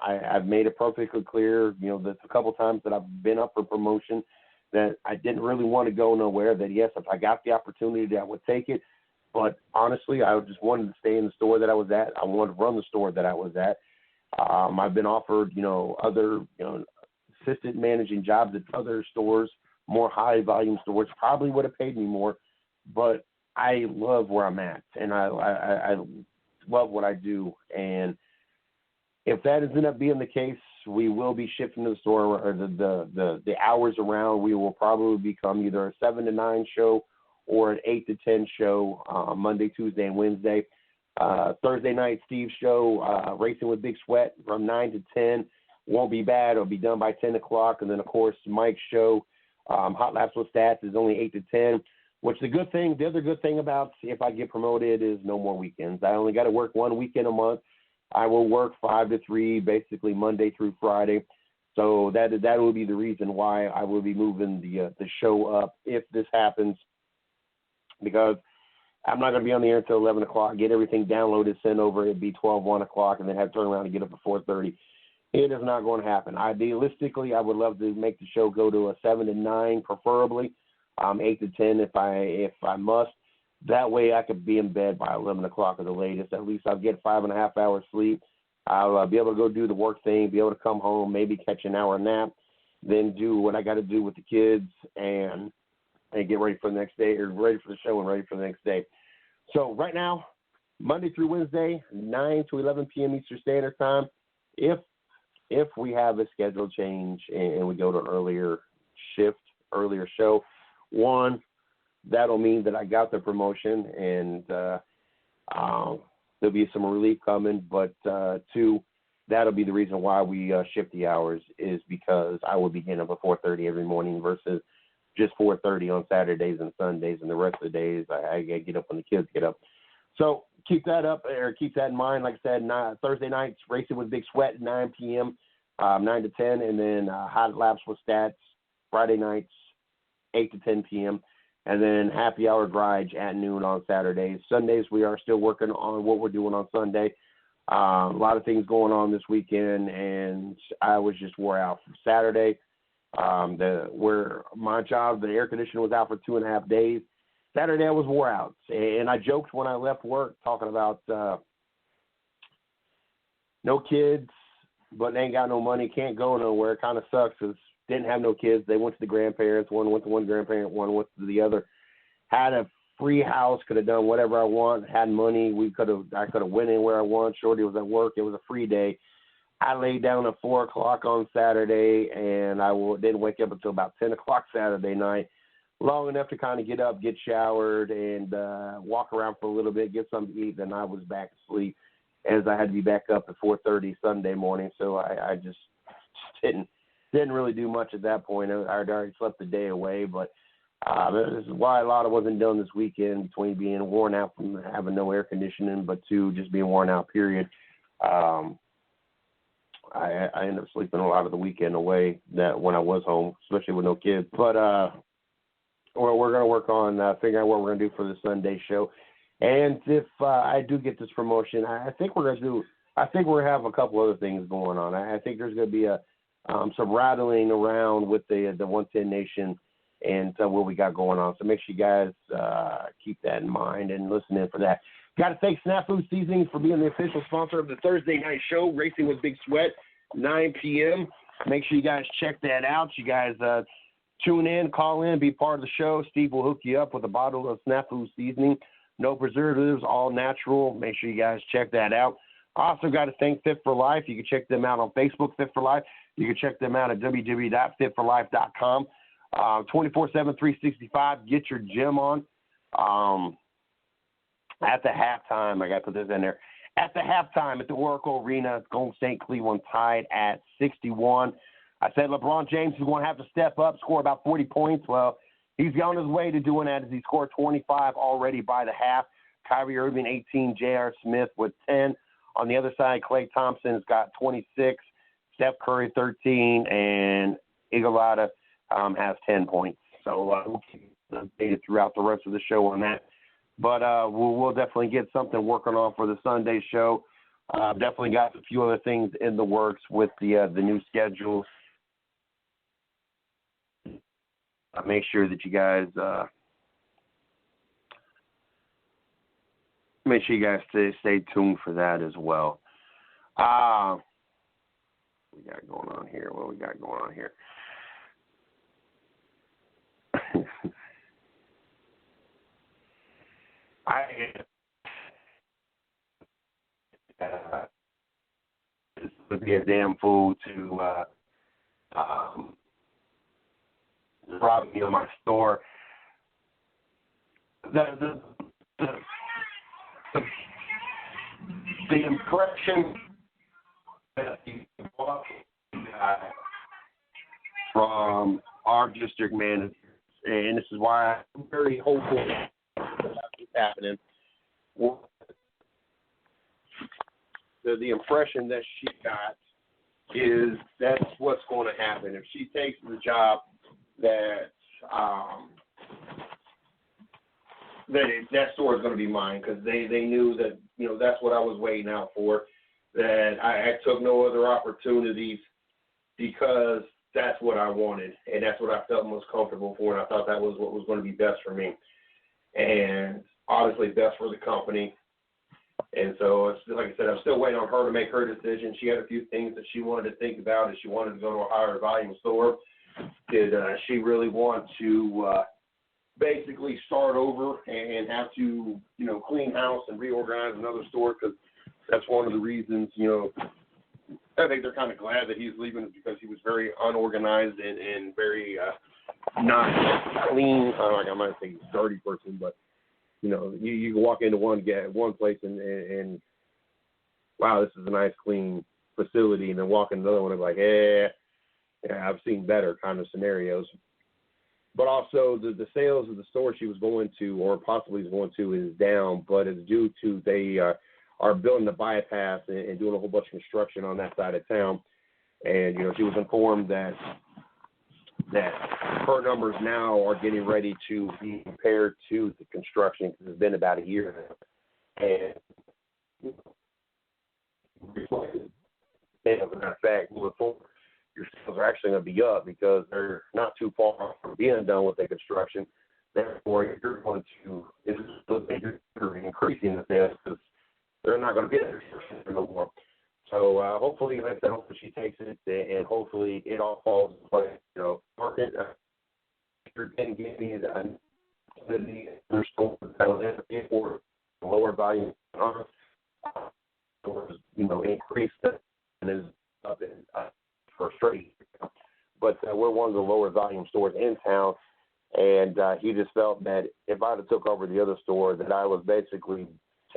I've made it perfectly clear, that's a couple times that I've been up for promotion, that I didn't really want to go nowhere, that yes, if I got the opportunity, I would take it. But honestly, I just wanted to stay in the store that I was at. I wanted to run the store that I was at. I've been offered, other, assistant managing jobs at other stores, more high volume stores, probably would have paid me more, but I love where I'm at, and I love what I do. And if that ends up being the case, we will be shifting to the store, or the hours around. We will probably become either a 7 to 9 show or an 8 to 10 show, Monday, Tuesday, and Wednesday. Thursday night, Steve's show, Racing with Big Sweat, from 9 to 10. Won't be bad. It'll be done by 10 o'clock. And then, of course, Mike's show, Hot Laps with Stats, is only 8 to 10, which the other good thing about if I get promoted is no more weekends. I only got to work one weekend a month. I will work 5 to 3, basically Monday through Friday. So that will be the reason why I will be moving the show up if this happens, because I'm not going to be on the air until 11 o'clock, get everything downloaded, send over. It'd be 12, 1 o'clock, and then have to turn around and get up at 4:30. It is not going to happen. Idealistically, I would love to make the show go to a 7 to 9, preferably, 8 to 10 if I must. That way I could be in bed by 11 o'clock at the latest. At least I'll get 5.5 hours sleep. I'll be able to go do the work thing, be able to come home, maybe catch an hour nap, then do what I got to do with the kids and get ready for the next day, or ready for the show and ready for the next day. So right now, Monday through Wednesday, 9 to 11 p.m. Eastern Standard Time. If we have a schedule change and we go to an earlier shift, earlier show, one, that'll mean that I got the promotion, and there'll be some relief coming. But two, that'll be the reason why we shift the hours, is because I will be getting up at 4:30 every morning versus just 4:30 on Saturdays and Sundays, and the rest of the days I get up when the kids get up. So keep that in mind. Like I said, Thursday nights, Racing with Big Sweat at 9 p.m., 9 to 10, and then Hot Laps with Stats Friday nights, 8 to 10 p.m., and then Happy Hour Garage at noon on Saturdays. Sundays, we are still working on what we're doing on Sunday. A lot of things going on this weekend, and I was just wore out from Saturday. Where my job, the air conditioner was out for 2.5 days. Saturday I was wore out, and I joked when I left work talking about no kids, but they ain't got no money, can't go nowhere. It kind of sucks because didn't have no kids. They went to the grandparents. One went to one grandparent, one went to the other. Had a free house, could have done whatever I want. Had money. I could have went anywhere I want. Shorty was at work. It was a free day. I laid down at 4 o'clock on Saturday, and I didn't wake up until about 10 o'clock Saturday night, long enough to kind of get up, get showered, and walk around for a little bit, get something to eat. Then I was back asleep, as I had to be back up at 4:30 Sunday morning. So I just didn't really do much at that point. I had already slept the day away, but this is why a lot of wasn't done this weekend, between being worn out from having no air conditioning, but two, just being worn out, period. I ended up sleeping a lot of the weekend away that when I was home, especially with no kids. But we're going to work on figuring out what we're going to do for the Sunday show. And if I do get this promotion, I think we're going to have a couple other things going on. I think there's going to be some rattling around with the 110 Nation and what we got going on. So make sure you guys keep that in mind and listen in for that. Got to thank Snafu Seasonings for being the official sponsor of the Thursday night show, Racing with Big Sweat, 9 p.m. Make sure you guys check that out. You guys tune in, call in, be part of the show. Steve will hook you up with a bottle of Snafu Seasoning. No preservatives, all natural. Make sure you guys check that out. Also got to thank Fit for Life. You can check them out on Facebook, Fit for Life. You can check them out at www.fitforlife.com. 24/7, 365. Get your gym on. At the halftime, I got to put this in there. At the halftime at the Oracle Arena, Golden State Cleveland tied at 61. I said LeBron James is going to have to step up, score about 40 points. Well, he's on his way to doing that as he scored 25 already by the half. Kyrie Irving, 18. J.R. Smith with 10. On the other side, Klay Thompson's got 26. Steph Curry 13, and Iguodala has 10 points. So we'll keep updated throughout the rest of the show on that. But we'll definitely get something working on for the Sunday show. Definitely got a few other things in the works with the new schedule. Make sure that you guys stay tuned for that as well. What we got going on here? This would be a damn fool to rob me of my store. The impression that the guy from our district manager, and this is why I'm very hopeful that it's happening. The impression that she got is that's what's going to happen. If she takes the job, that store is going to be mine, because they knew that, that's what I was waiting out for, that I took no other opportunities because that's what I wanted, and that's what I felt most comfortable for, and I thought that was what was going to be best for me, and obviously best for the company. And so, like I said, I'm still waiting on her to make her decision. She had a few things that she wanted to think about, and she wanted to go to a higher volume store. Did she really want to basically start over and have to, clean house and reorganize another store? Because that's one of the reasons, I think they're kind of glad that he's leaving, because he was very unorganized and very not clean. I might say he's a dirty person, but you can walk into one place and wow, this is a nice clean facility, and then walk into another one and be like, yeah, I've seen better kind of scenarios. But also the sales of the store she was going to, or possibly is going to, is down, but it's due to they are building the bypass and doing a whole bunch of construction on that side of town. And, she was informed that her numbers now are getting ready to be compared to the construction, because it's been about a year now. And as a matter of fact, moving forward, your sales are actually going to be up, because they're not too far from being done with the construction. Therefore, you're going to you're increasing the sales, because they're not going to be there no more. So hopefully, like I said, hopefully she takes it, and hopefully it all falls in place. Market, can give me the store for lower volume, increase and is up in for straight. But we're one of the lower volume stores in town, and he just felt that if I had took over the other store, that I was basically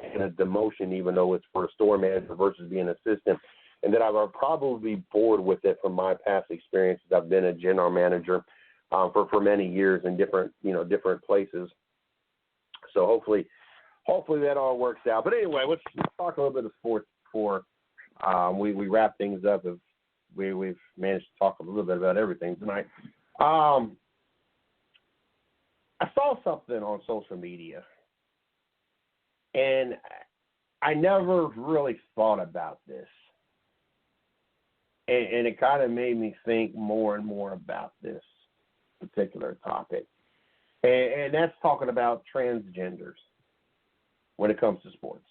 taking a demotion, even though it's for a store manager versus being an assistant, and that I would probably be bored with it from my past experiences. I've been a general manager for many years in different places. So hopefully that all works out. But anyway, let's talk a little bit of sports before we wrap things up. We've managed to talk a little bit about everything tonight. I saw something on social media, and I never really thought about this. And it kind of made me think more and more about this particular topic. And that's talking about transgenders when it comes to sports.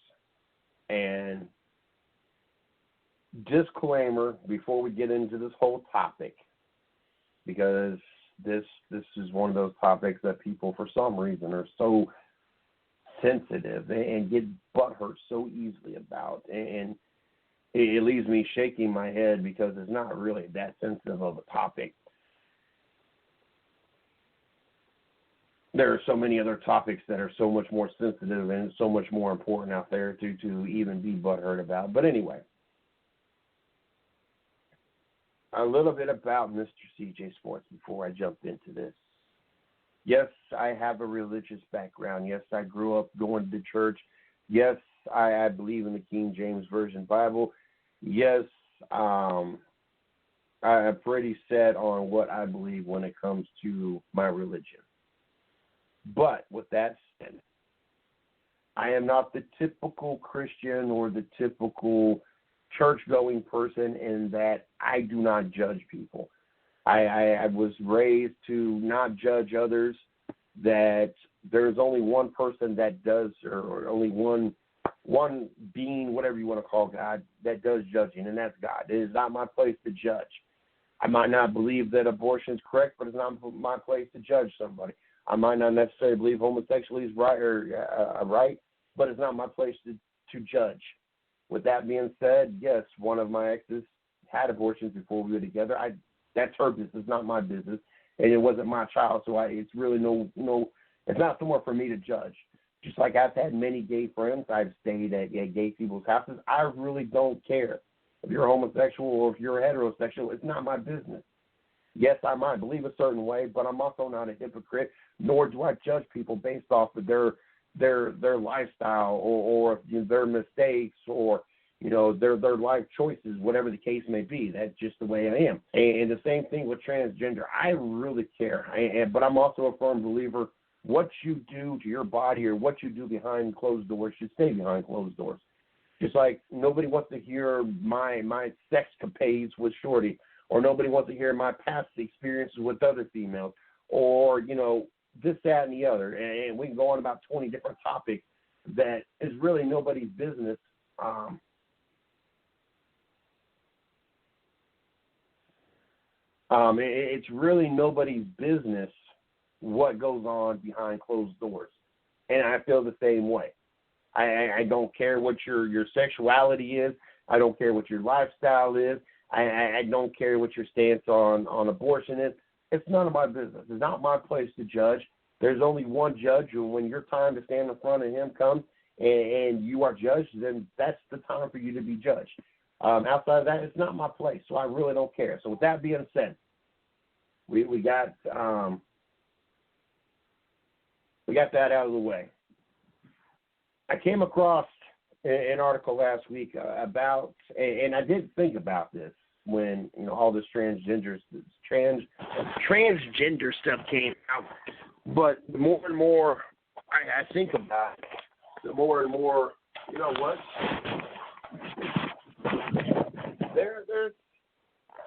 And disclaimer before we get into this whole topic, because this is one of those topics that people for some reason are so sensitive and get butthurt so easily about, and it leaves me shaking my head, because it's not really that sensitive of a topic. There are so many other topics that are so much more sensitive and so much more important out there to even be butthurt about. But anyway, a little bit about Mr. CJ Sports before I jump into this. Yes, I have a religious background. Yes, I grew up going to church. Yes, I believe in the King James Version Bible. Yes, I'm pretty set on what I believe when it comes to my religion. But with that said, I am not the typical Christian or the typical church-going person in that I do not judge people. I was raised to not judge others, that there's only one person that does, or only one being, whatever you want to call God, that does judging, and that's God. It is not my place to judge. I might not believe that abortion is correct, but it's not my place to judge somebody. I might not necessarily believe homosexuality is right, but it's not my place to judge. With that being said, yes, one of my exes had abortions before we were together. That's her business, not my business, and it wasn't my child, so it's really no. It's not somewhere for me to judge. Just like I've had many gay friends, I've stayed at gay people's houses. I really don't care if you're homosexual or if you're heterosexual. It's not my business. Yes, I might believe a certain way, but I'm also not a hypocrite, nor do I judge people based off of their lifestyle or their mistakes or their life choices, whatever the case may be. That's just the way I am. And the same thing with transgender. I really care, but I'm also a firm believer. What you do to your body or what you do behind closed doors should stay behind closed doors. Just like nobody wants to hear my sexcapades with Shorty, or nobody wants to hear my past experiences with other females, or this, that, and the other. And we can go on about 20 different topics that is really nobody's business. It's really nobody's business what goes on behind closed doors. And I feel the same way. I don't care what your sexuality is. I don't care what your lifestyle is. I don't care what your stance on abortion is. It's none of my business. It's not my place to judge. There's only one judge, and when your time to stand in front of him comes and you are judged, then that's the time for you to be judged. Outside of that, it's not my place, so I really don't care. So with that being said, we got that out of the way. I came across an article last week about, and I did think about this when all this transgender stuff came out. But the more and more I think about it, the more and more, you know what? There's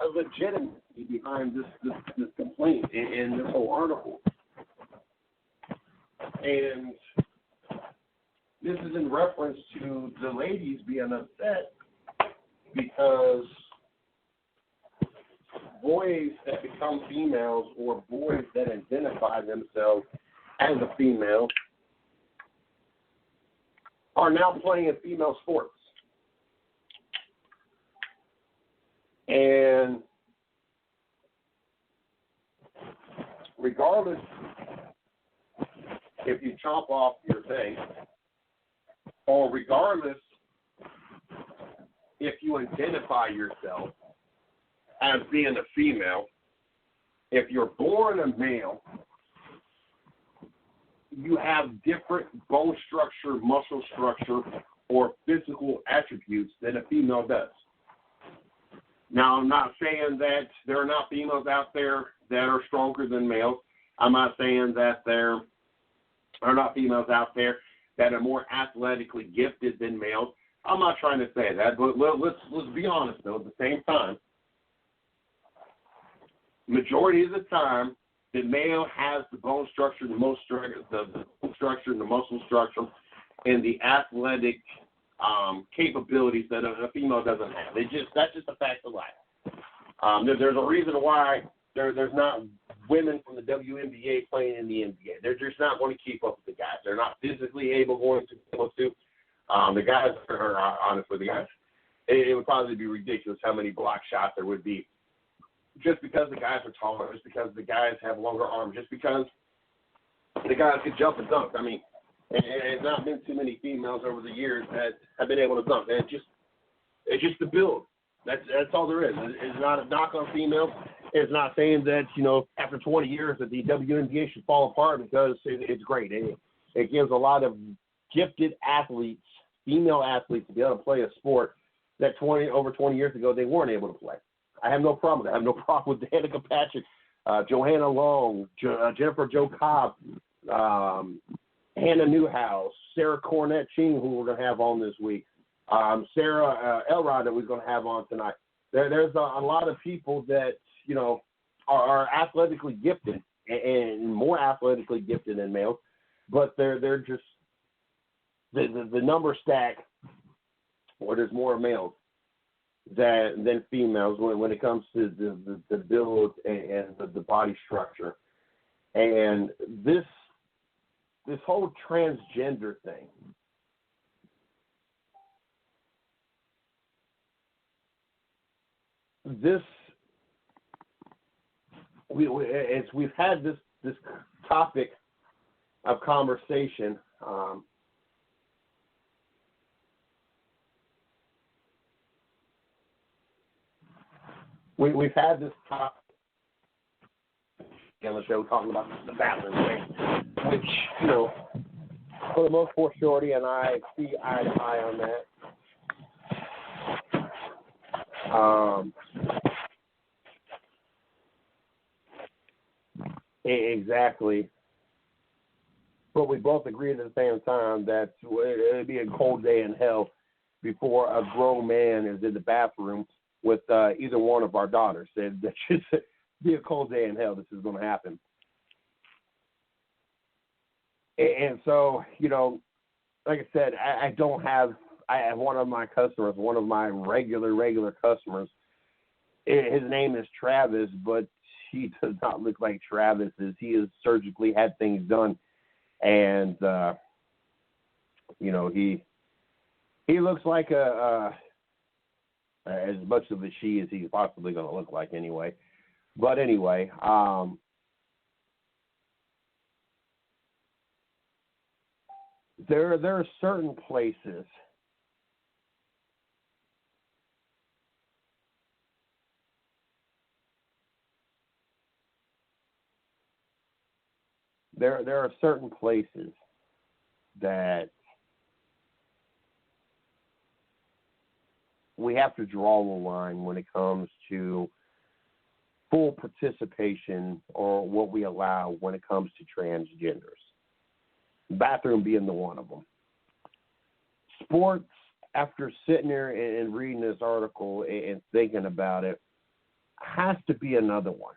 a legitimacy behind this complaint and this whole article. And this is in reference to the ladies being upset because boys that become females or boys that identify themselves as a female are now playing in female sports. And regardless if you chop off your thing, or regardless if you identify yourself as being a female, if you're born a male, you have different bone structure, muscle structure, or physical attributes than a female does. Now, I'm not saying that there are not females out there that are stronger than males. I'm not saying that there are not females out there that are more athletically gifted than males. I'm not trying to say that, but let's be honest, though, at the same time. Majority of the time, the male has the bone structure, the bone structure, and the muscle structure, and the athletic capabilities that a female doesn't have. That's just a fact of life. There's a reason why there's not women from the WNBA playing in the NBA. They're just not going to keep up with the guys. They're not physically able to. The guys are honestly the guys. It would probably be ridiculous how many block shots there would be. Just because the guys are taller, just because the guys have longer arms, just because the guys could jump and dunk. I mean, it's not been too many females over the years that have been able to dunk. It's just the build. That's all there is. It's not a knock on females. It's not saying that, after 20 years that the WNBA should fall apart because it's great. It gives a lot of gifted athletes, female athletes, to be able to play a sport that over 20 years ago they weren't able to play. I have no problem with that. I have no problem with Danica Patrick, Johanna Long, Jennifer Jo Cobb, Hannah Newhouse, Sarah Cornett-Ching, who we're going to have on this week, Sara Elrod that we're going to have on tonight. There's a lot of people that, you know, are athletically gifted and more athletically gifted than males, but they're just the number stack where there's more males than females when it comes to the build and the body structure. And this whole transgender thing, we've had this topic of conversation. We've had this topic on the show talking about the bathroom thing, which, you know, for the most part, Shorty and I see eye to eye on that. Exactly. But we both agreed at the same time that it'd be a cold day in hell before a grown man is in the bathroom with either one of our daughters. That should be a cold day in hell. This is going to happen. And so, you know, like I said, I have one of my customers, one of my regular customers. His name is Travis, but he does not look like Travis. He has surgically had things done. And, you know, he looks like as much of a she as he's possibly going to look like anyway. But anyway, there are certain places there are certain places that we have to draw the line when it comes to full participation or what we allow when it comes to transgenders. Bathroom being the one of them. Sports, after sitting there and reading this article and thinking about it, has to be another one.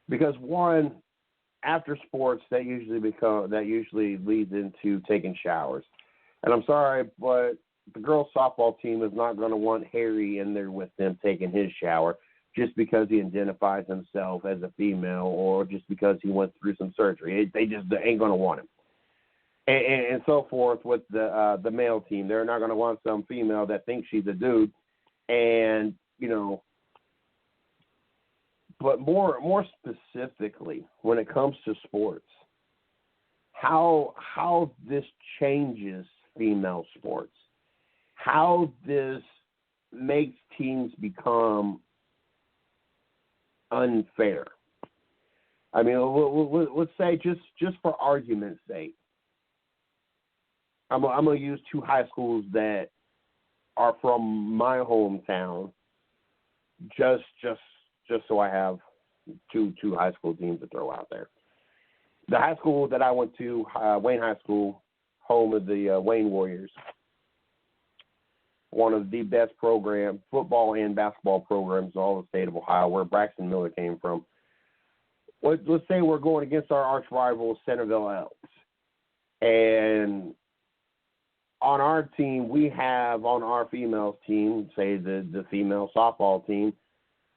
Because one, after sports, that usually leads into taking showers. And I'm sorry, but the girls' softball team is not going to want Harry in there with them taking his shower just because he identifies himself as a female or just because he went through some surgery. They ain't going to want him. And so forth with the male team. They're not going to want some female that thinks she's a dude. And, you know, but more specifically, when it comes to sports, how this changes female sports, how this makes teams become unfair. I mean, let's say just for argument's sake, I'm going to use two high schools that are from my hometown, just so I have two high school teams to throw out there. The high school that I went to, Wayne High School, home of the Wayne Warriors, one of the best football and basketball programs in all the state of Ohio, where Braxton Miller came from. Let's say we're going against our arch rival, Centerville Elks. And on our team, we have on our females team, say the female softball team,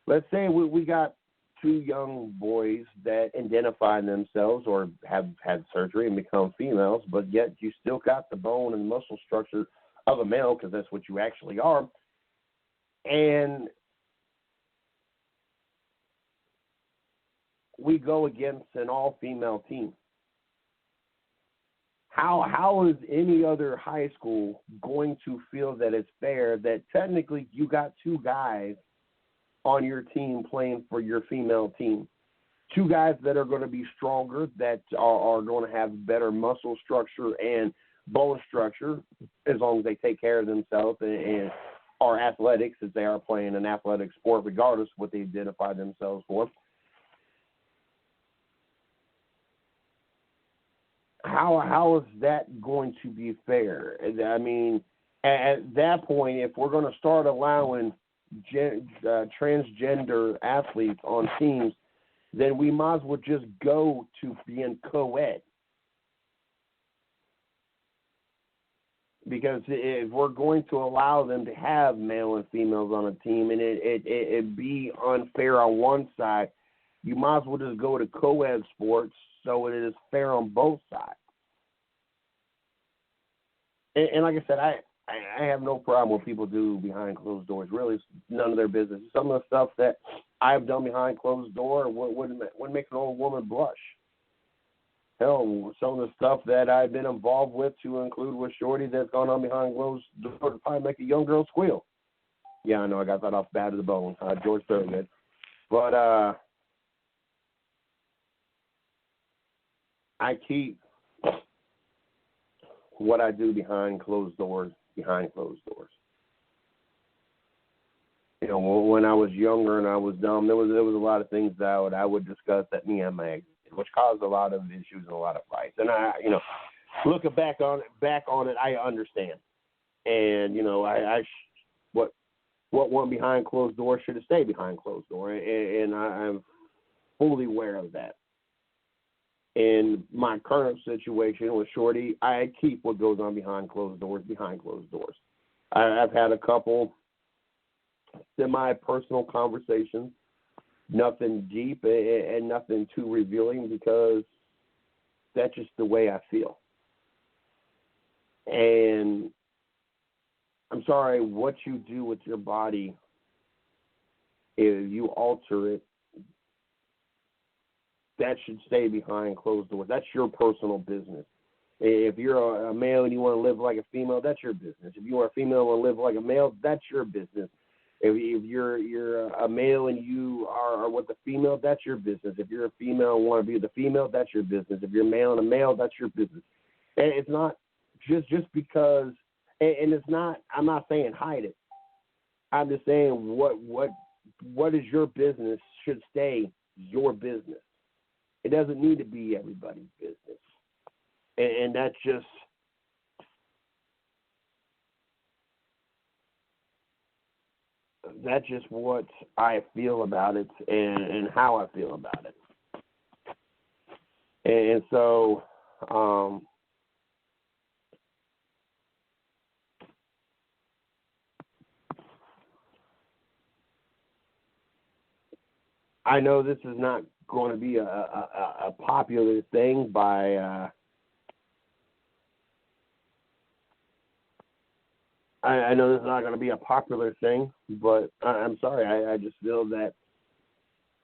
let's say we got two young boys that identify themselves or have had surgery and become females, but yet you still got the bone and muscle structure of a male, because that's what you actually are. And we go against an all-female team. How is any other high school going to feel that it's fair that technically you got two guys on your team playing for your female team? Two guys that are going to be stronger, that are going to have better muscle structure and bone structure, as long as they take care of themselves and are athletic, since they are playing an athletic sport, regardless of what they identify themselves for. How is that going to be fair? I mean, at that point, if we're going to start allowing transgender athletes on teams, then we might as well just go to being co-ed. Because if we're going to allow them to have male and females on a team, and it'd be unfair on one side, you might as well just go to co-ed sports so it is fair on both sides. And like I said, I have no problem with people do behind closed doors. Really, it's none of their business. Some of the stuff that I've done behind closed door wouldn't make an old woman blush. Hell, some of the stuff that I've been involved with, to include with Shorty, that's gone on behind closed doors, would probably make a young girl squeal. Yeah, I know, I got that off bad to the bone. George Thorogood. But I keep what I do behind closed doors. You know, when I was younger and I was dumb, there was a lot of things that I would discuss at me and my ex, which caused a lot of issues and a lot of fights. And looking back on it, I understand. And what went behind closed doors should have stayed behind closed doors, and I'm fully aware of that. In my current situation with Shorty, I keep what goes on behind closed doors. I've had a couple semi-personal conversations, nothing deep and nothing too revealing, because that's just the way I feel. And I'm sorry, what you do with your body, if you alter it, that should stay behind closed doors. That's your personal business. If you're a male and you want to live like a female, that's your business. If you are a female and want to live like a male, that's your business. If you're a male and you are with a female, that's your business. If you're a female and want to be with a female, that's your business. If you're a male and a male, that's your business. And it's not just because, and it's not, I'm not saying hide it. I'm just saying what is your business should stay your business. It doesn't need to be everybody's business. And that's just, what I feel about it and how I feel about it. And so, I know this is not going to be a popular thing by I know this is not going to be a popular thing, but I'm sorry, I just feel that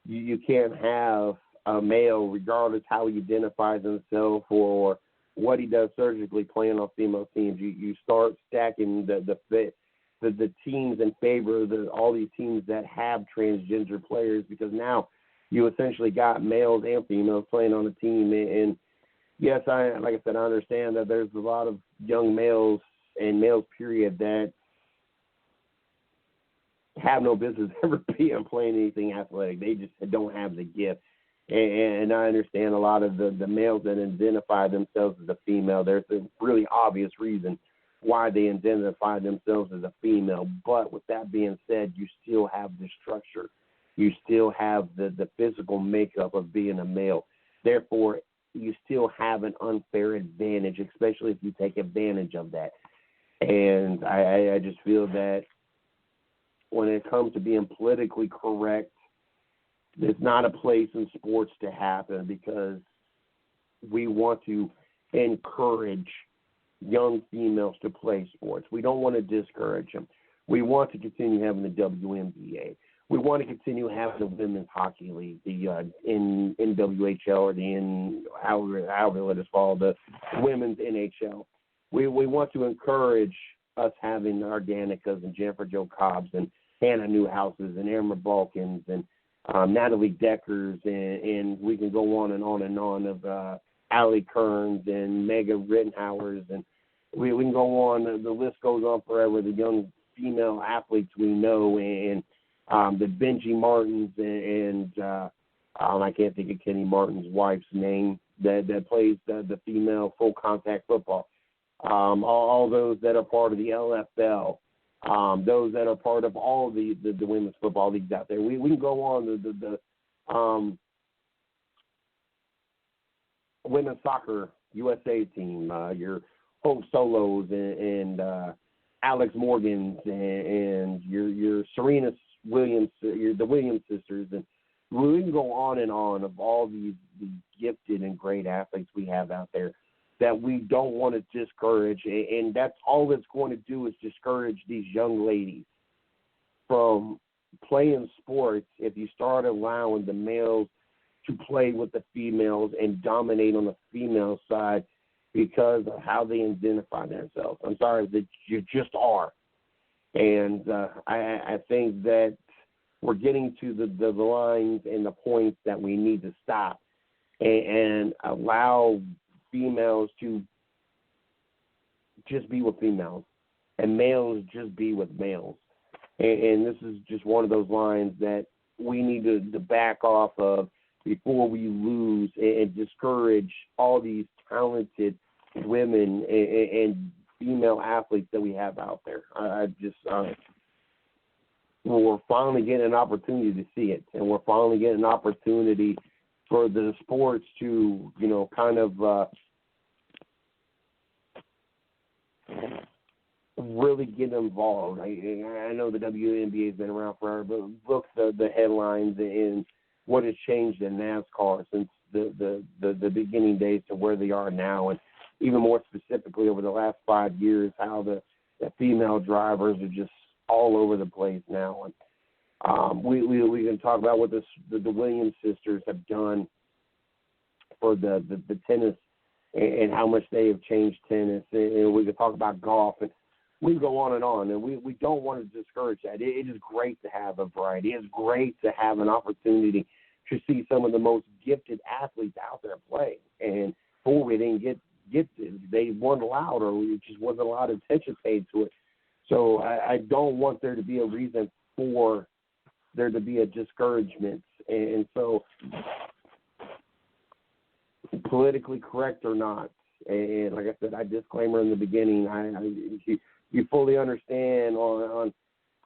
you can't have a male, regardless how he identifies himself or what he does surgically, playing on female teams. You start stacking the teams in favor of all these teams that have transgender players, because now you essentially got males and females playing on the team. And yes, like I said, I understand that there's a lot of young males and males, period, that have no business ever being playing anything athletic. They just don't have the gift. And I understand a lot of the males that identify themselves as a female, there's a really obvious reason why they identify themselves as a female. But with that being said, you still have the structure. You still have the physical makeup of being a male. Therefore, you still have an unfair advantage, especially if you take advantage of that. And I just feel that when it comes to being politically correct, there's not a place in sports to happen, because we want to encourage young females to play sports. We don't want to discourage them. We want to continue having the WNBA. We want to continue having the Women's Hockey League, the NWHL, or however it is called, the Women's NHL. We want to encourage us having our Danikas and Jennifer Jo Cobbs and Hannah Newhouses and Amber Balkans and Natalie Deckers, and we can go on and on and on, of Allie Kearns and Mega Rittenhowers, and we can go on. The list goes on forever. The young female athletes we know, and the Benji Martins and I can't think of Kenny Martin's wife's name that plays the female full contact football. All those that are part of the LFL, those that are part of all the women's football leagues out there. We can go on the women's soccer USA team, your Hope Solos and Alex Morgans and your Serena Williams, the Williams sisters, and we can go on and on of all these gifted and great athletes we have out there that we don't want to discourage, and that's all it's going to do is discourage these young ladies from playing sports if you start allowing the males to play with the females and dominate on the female side because of how they identify themselves. I'm sorry, that you just are. And I think that we're getting to the lines and the points that we need to stop and allow females to just be with females and males just be with males. And this is just one of those lines that we need to back off of before we lose and discourage all these talented women and female athletes that we have out there. We're finally getting an opportunity to see it, and we're finally getting an opportunity for the sports to, kind of really get involved. I know the WNBA has been around forever, but look the headlines and what has changed in NASCAR since the beginning days to where they are now, and even more specifically over the last 5 years, how the female drivers are just all over the place now. And we can talk about what the Williams sisters have done for the tennis and how much they have changed tennis. And we can talk about golf, and we can go on. And we don't want to discourage that. It is great to have a variety. It's great to have an opportunity to see some of the most gifted athletes out there play. And before we didn't get they weren't allowed, or it just wasn't a lot of attention paid to it. So I don't want there to be a reason for there to be a discouragement. And so politically correct or not, and like I said, I disclaimer in the beginning, you fully understand on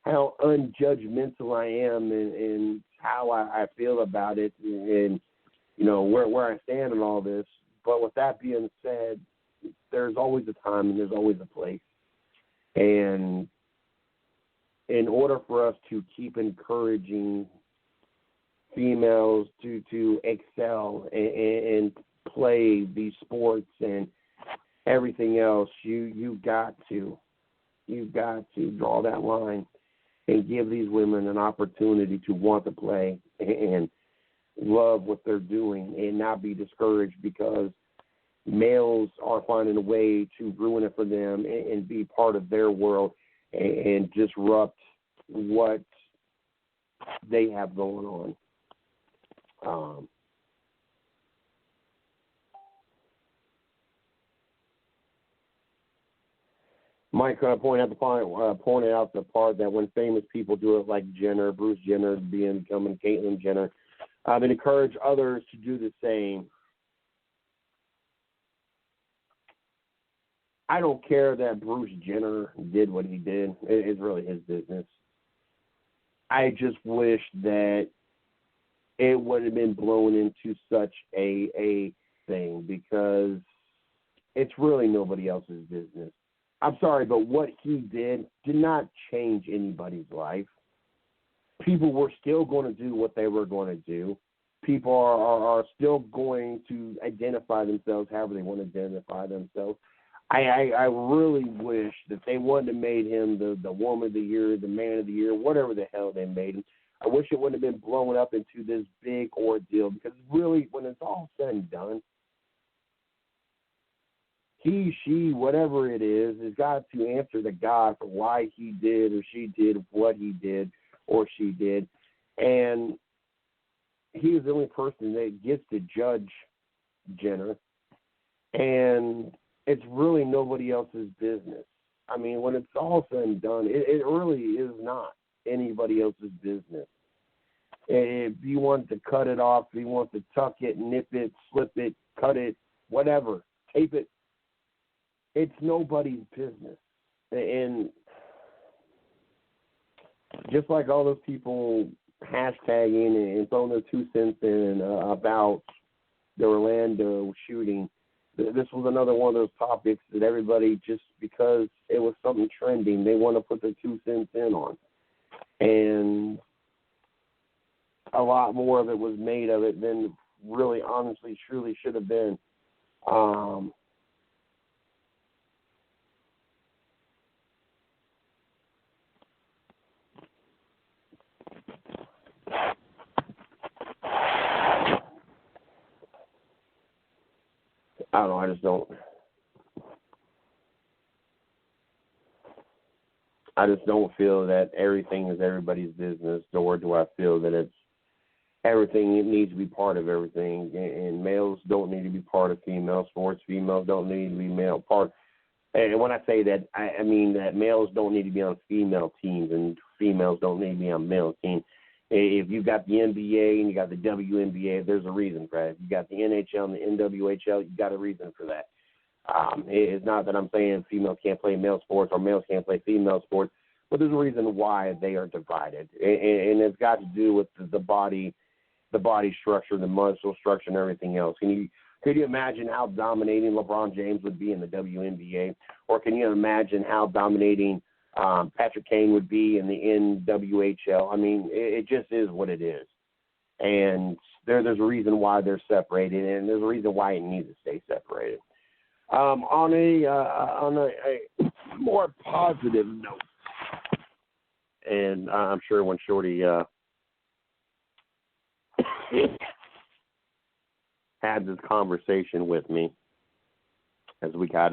how unjudgmental I am and how I feel about it and where I stand in all this. But with that being said, there's always a time and there's always a place. And in order for us to keep encouraging females to excel and play these sports and everything else, you've got to draw that line and give these women an opportunity to want to play and love what they're doing and not be discouraged because males are finding a way to ruin it for them and be part of their world and disrupt what they have going on. Mike pointed out the part that when famous people do it, like Jenner, Bruce Jenner becoming Caitlyn Jenner, and encourage others to do the same. I don't care that Bruce Jenner did what he did. It's really his business. I just wish that it would have been blown into such a thing because it's really nobody else's business. I'm sorry, but what he did not change anybody's life. People were still going to do what they were going to do. People are still going to identify themselves however they want to identify themselves. I really wish that they wouldn't have made him the woman of the year, the man of the year, whatever the hell they made him. I wish it wouldn't have been blown up into this big ordeal because really, when it's all said and done, he, she, whatever it is, has got to answer to God for why he did or she did what he did or she did. And he is the only person that gets to judge Jenner. And it's really nobody else's business. I mean, when it's all said and done, it really is not anybody else's business. If you want to cut it off, if you want to tuck it, nip it, slip it, cut it, whatever, tape it, it's nobody's business. And just like all those people hashtagging and throwing their 2 cents in about the Orlando shooting, this was another one of those topics that everybody, just because it was something trending, they want to put their 2 cents in on. And a lot more of it was made of it than really, honestly, truly should have been. I don't know, I just don't feel that everything is everybody's business, nor do I feel that it's everything. It needs to be part of everything, and males don't need to be part of female sports. Females don't need to be male part. And when I say that, I mean that males don't need to be on female teams, and females don't need to be on male teams. If you got the NBA and you got the WNBA, there's a reason for that. If you got the NHL and the NWHL, you got a reason for that. It's not that I'm saying females can't play male sports or males can't play female sports, but there's a reason why they are divided, and it's got to do with the body structure, the muscle structure, and everything else. Could you imagine how dominating LeBron James would be in the WNBA, or can you imagine how dominating Patrick Kane would be in the NWHL? I mean, it just is what it is, and there's a reason why they're separated, and there's a reason why it needs to stay separated. On a more positive note, and I'm sure when Shorty had this conversation with me, as we got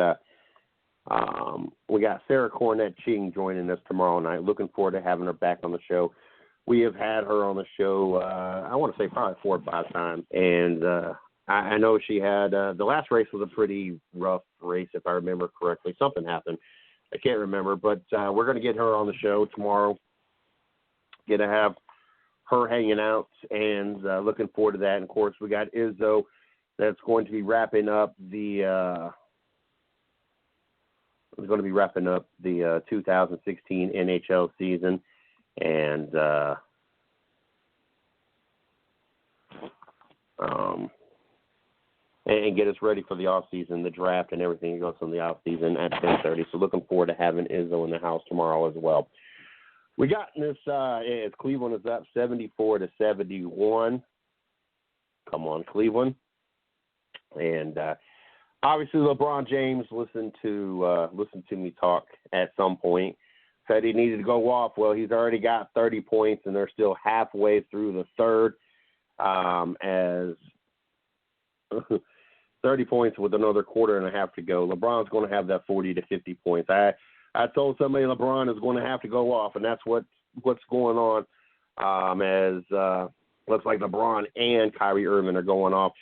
Sarah Cornett-Ching joining us tomorrow night. Looking forward to having her back on the show. We have had her on the show, I want to say probably 4 or 5 times, and I know she had the last race was a pretty rough race, if I remember correctly. Something happened. I can't remember, but we're going to get her on the show tomorrow. Going to have her hanging out, and looking forward to that. And, of course, we got Izzo that's going to be wrapping up the 2016 NHL season, and get us ready for the off season, the draft, and everything that goes on the off season at 10:30. So looking forward to having Izzo in the house tomorrow as well. We got this. As Cleveland is up 74-71. Come on, Cleveland. And obviously, LeBron James listened to me talk at some point. Said he needed to go off. Well, he's already got 30 points, and they're still halfway through the third. As 30 points with another quarter and a half to go. LeBron's going to have that 40 to 50 points. I told somebody LeBron is going to have to go off, and that's what's going on. As looks like LeBron and Kyrie Irving are going off.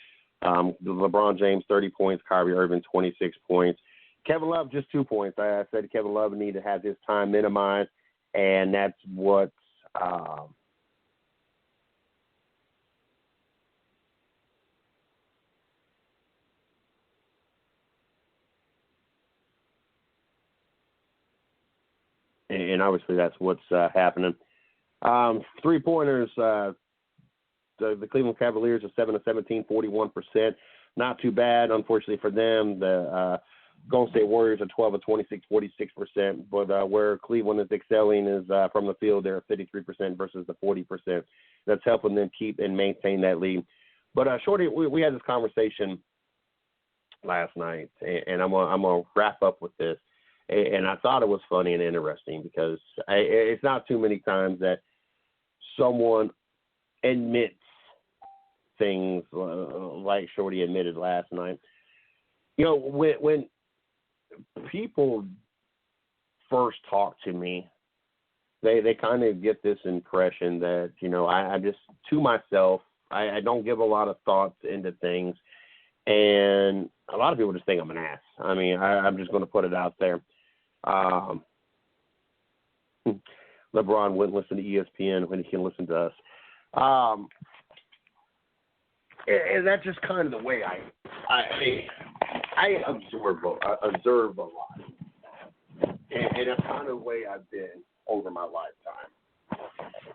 LeBron James 30 points, Kyrie Irving 26 points. Kevin Love just 2 points. I said Kevin Love needed to have his time minimized, and that's what. And obviously that's what's happening. 3-pointers, the Cleveland Cavaliers are 7-17, 41%. Not too bad, unfortunately for them. The Golden State Warriors are 12-26, 46%. But where Cleveland is excelling is from the field. They're at 53% versus the 40%. That's helping them keep and maintain that lead. But Shorty, we had this conversation last night, and I'm gonna wrap up with this. And I thought it was funny and interesting because it's not too many times that someone admits things like Shorty admitted last night. You know, when people first talk to me, they kind of get this impression that, you know, I just, to myself, I don't give a lot of thoughts into things. And a lot of people just think I'm an ass. I mean, I'm just going to put it out there. LeBron wouldn't listen to ESPN when he can listen to us. And that's just kind of the way I observe a lot. And that's kind of the way I've been over my lifetime.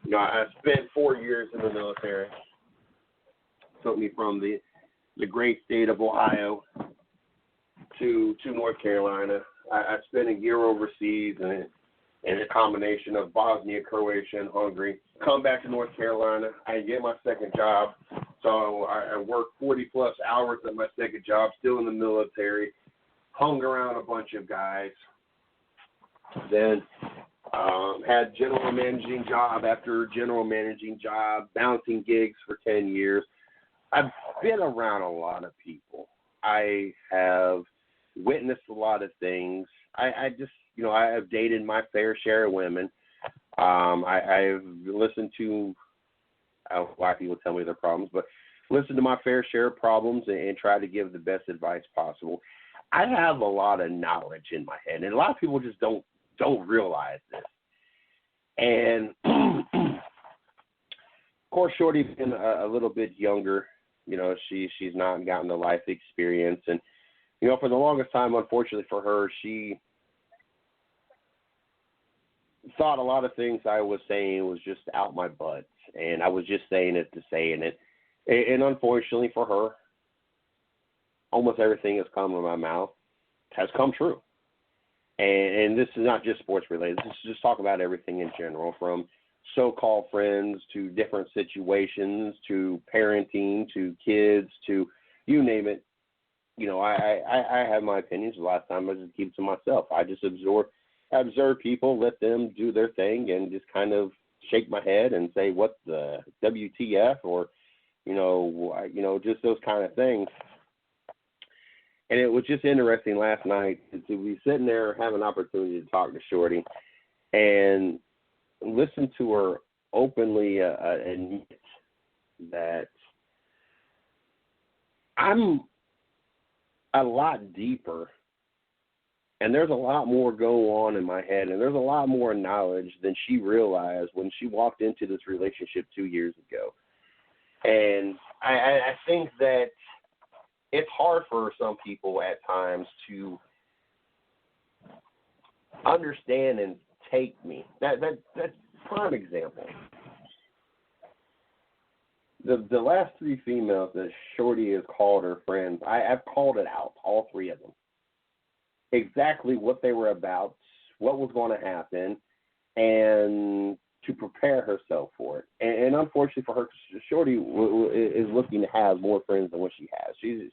You know, I spent 4 years in the military. Took me from the great state of Ohio to North Carolina. I spent a year overseas and a combination of Bosnia, Croatia, and Hungary. Come back to North Carolina. I get my second job. So I worked 40-plus hours at my second job, still in the military, hung around a bunch of guys. Then had general managing job after general managing job, bouncing gigs for 10 years. I've been around a lot of people. I have witnessed a lot of things. I just, you know, I have dated my fair share of women. I've listened to a lot of people tell me their problems, but listen to my fair share of problems and try to give the best advice possible. I have a lot of knowledge in my head, and a lot of people just don't realize this. And of course, Shorty's been a little bit younger. You know, she's not gotten the life experience, and you know, for the longest time, unfortunately for her, she thought a lot of things I was saying was just out my butt, and I was just saying it to saying it. And unfortunately for her, almost everything that's come in my mouth has come true. And this is not just sports related. This is just talking about everything in general, from so-called friends to different situations to parenting to kids to you name it. You know, I have my opinions. The last time I just keep to myself. I just observe people, let them do their thing, and just kind of shake my head and say, what the WTF, or, you know, just those kind of things. And it was just interesting last night to be sitting there, have an opportunity to talk to Shorty and listen to her openly admit that I'm a lot deeper, and there's a lot more go on in my head, and there's a lot more knowledge than she realized when she walked into this relationship 2 years ago. And I think that it's hard for some people at times to understand and take me. That's a prime example. The last three females that Shorty has called her friends, I've called it out, all three of them. Exactly what they were about, what was going to happen, and to prepare herself for it. And unfortunately for her, Shorty is looking to have more friends than what she has. She's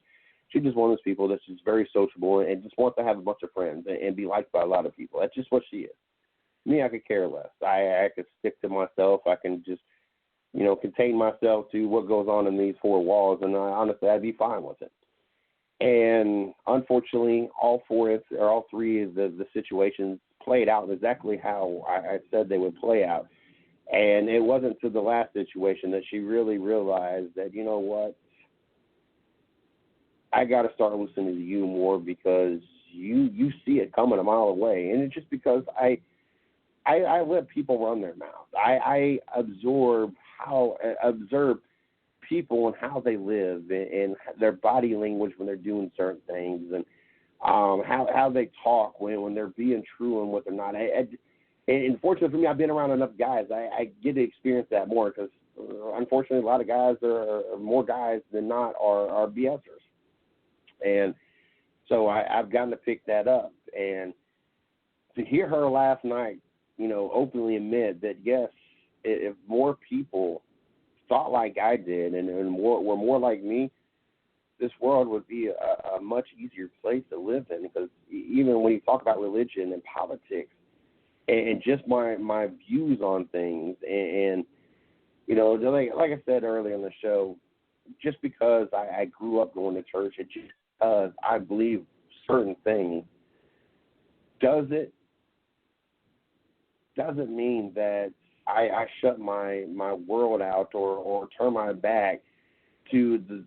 just one of those people that's just very sociable and just wants to have a bunch of friends and be liked by a lot of people. That's just what she is. Me, I could care less. I could stick to myself. I can just, you know, contain myself to what goes on in these four walls, and honestly, I'd be fine with it. And unfortunately, all three of the situations played out exactly how I said they would play out. And it wasn't to the last situation that she really realized that, you know what, I got to start listening to you more, because you see it coming a mile away. And it's just because I let people run their mouth. I observe people and how they live and their body language when they're doing certain things, and how they talk when they're being true and what they're not. And fortunately for me, I've been around enough guys. I get to experience that more, because unfortunately a lot of guys are more guys than not are BSers. And so I've gotten to pick that up. And to hear her last night, you know, openly admit that, yes, if more people thought like I did and were more like me, this world would be a much easier place to live in. Because even when you talk about religion and politics and just my views on things, and you know, like I said earlier in the show, just because I grew up going to church, it just because I believe certain things, doesn't mean that I shut my world out or turn my back to the,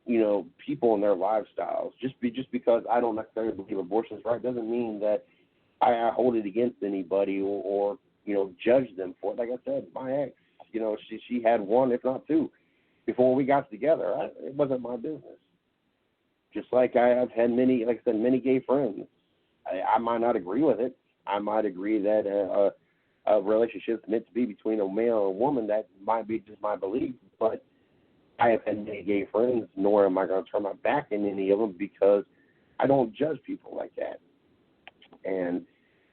you know, people and their lifestyles. Just because I don't necessarily believe abortion is right doesn't mean that I hold it against anybody or judge them for it. Like I said, my ex, she had one, if not two, before we got together. It wasn't my business. Just like I've had many, like I said, many gay friends. I might not agree with it. I might agree that a relationship is meant to be between a male and a woman. That might be just my belief. But I have had many gay friends, nor am I going to turn my back on any of them because I don't judge people like that. And,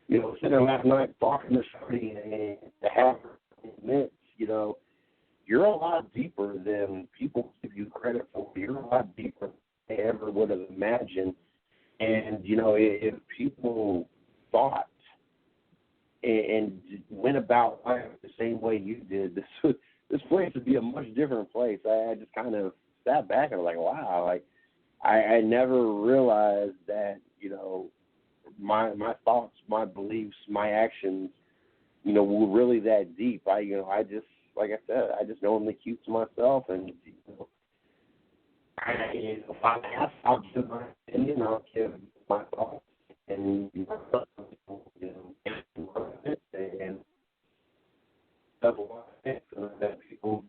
sitting there last night talking to somebody and to have her admit, you're a lot deeper than people give you credit for. You're a lot deeper than they ever would have imagined. And, if people thought and went about life the same way you did, this place would be a much different place. I just kind of sat back and was like, wow, I never realized that, my thoughts, my beliefs, my actions, were really that deep. I just, like I said, I just normally keep to myself, and if I'm asked, I'll give my opinion, I'll give my thoughts, and and that people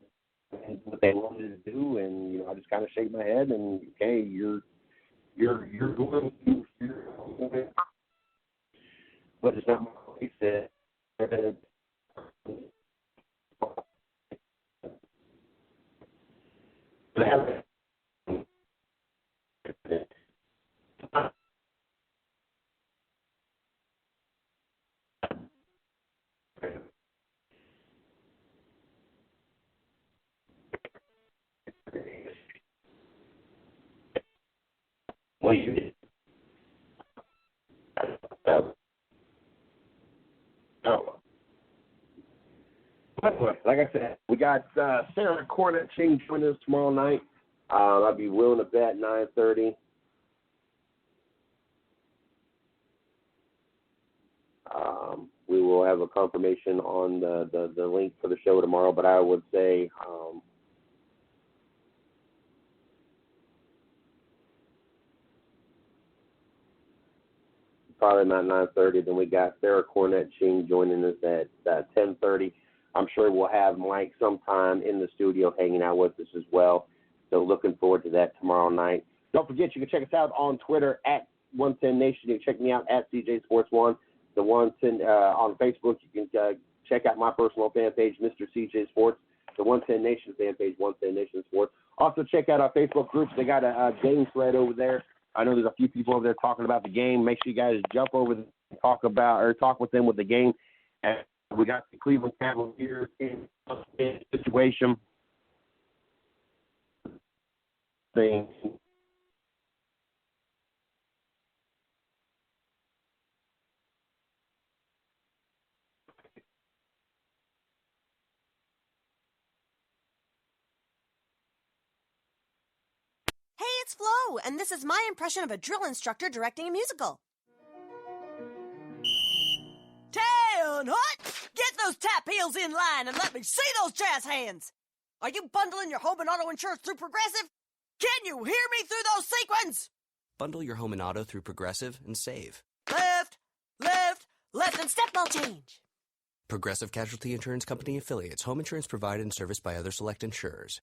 did what they wanted to do, and I just kind of shake my head and okay, you're going to but it's not my place that well, you did. Like I said, we got Sarah Cornett joining us tomorrow night. I'd be willing to bet 9:30. We will have a confirmation on the link for the show tomorrow, but I would say probably not 9:30. Then we got Sarah Cornett joining us at 10:30. I'm sure we'll have Mike sometime in the studio hanging out with us as well. So looking forward to that tomorrow night. Don't forget, you can check us out on Twitter at 110 Nation. You can check me out at CJ Sports One. The 110 on Facebook, you can check out my personal fan page, Mr. CJ Sports. The 110 Nation fan page, 110 Nation Sports. Also check out our Facebook groups. They got a game thread over there. I know there's a few people over there talking about the game. Make sure you guys jump over there and talk with them with the game. And we got the Cleveland Cavaliers in a situation thing. Hey, it's Flo, and this is my impression of a drill instructor directing a musical. 10 hot! Get those tap heels in line and let me see those jazz hands! Are you bundling your home and auto insurance through Progressive? Can you hear me through those sequins? Bundle your home and auto through Progressive and save. Left, left, left, and step ball change. Progressive Casualty Insurance Company affiliates. Home insurance provided and serviced by other select insurers.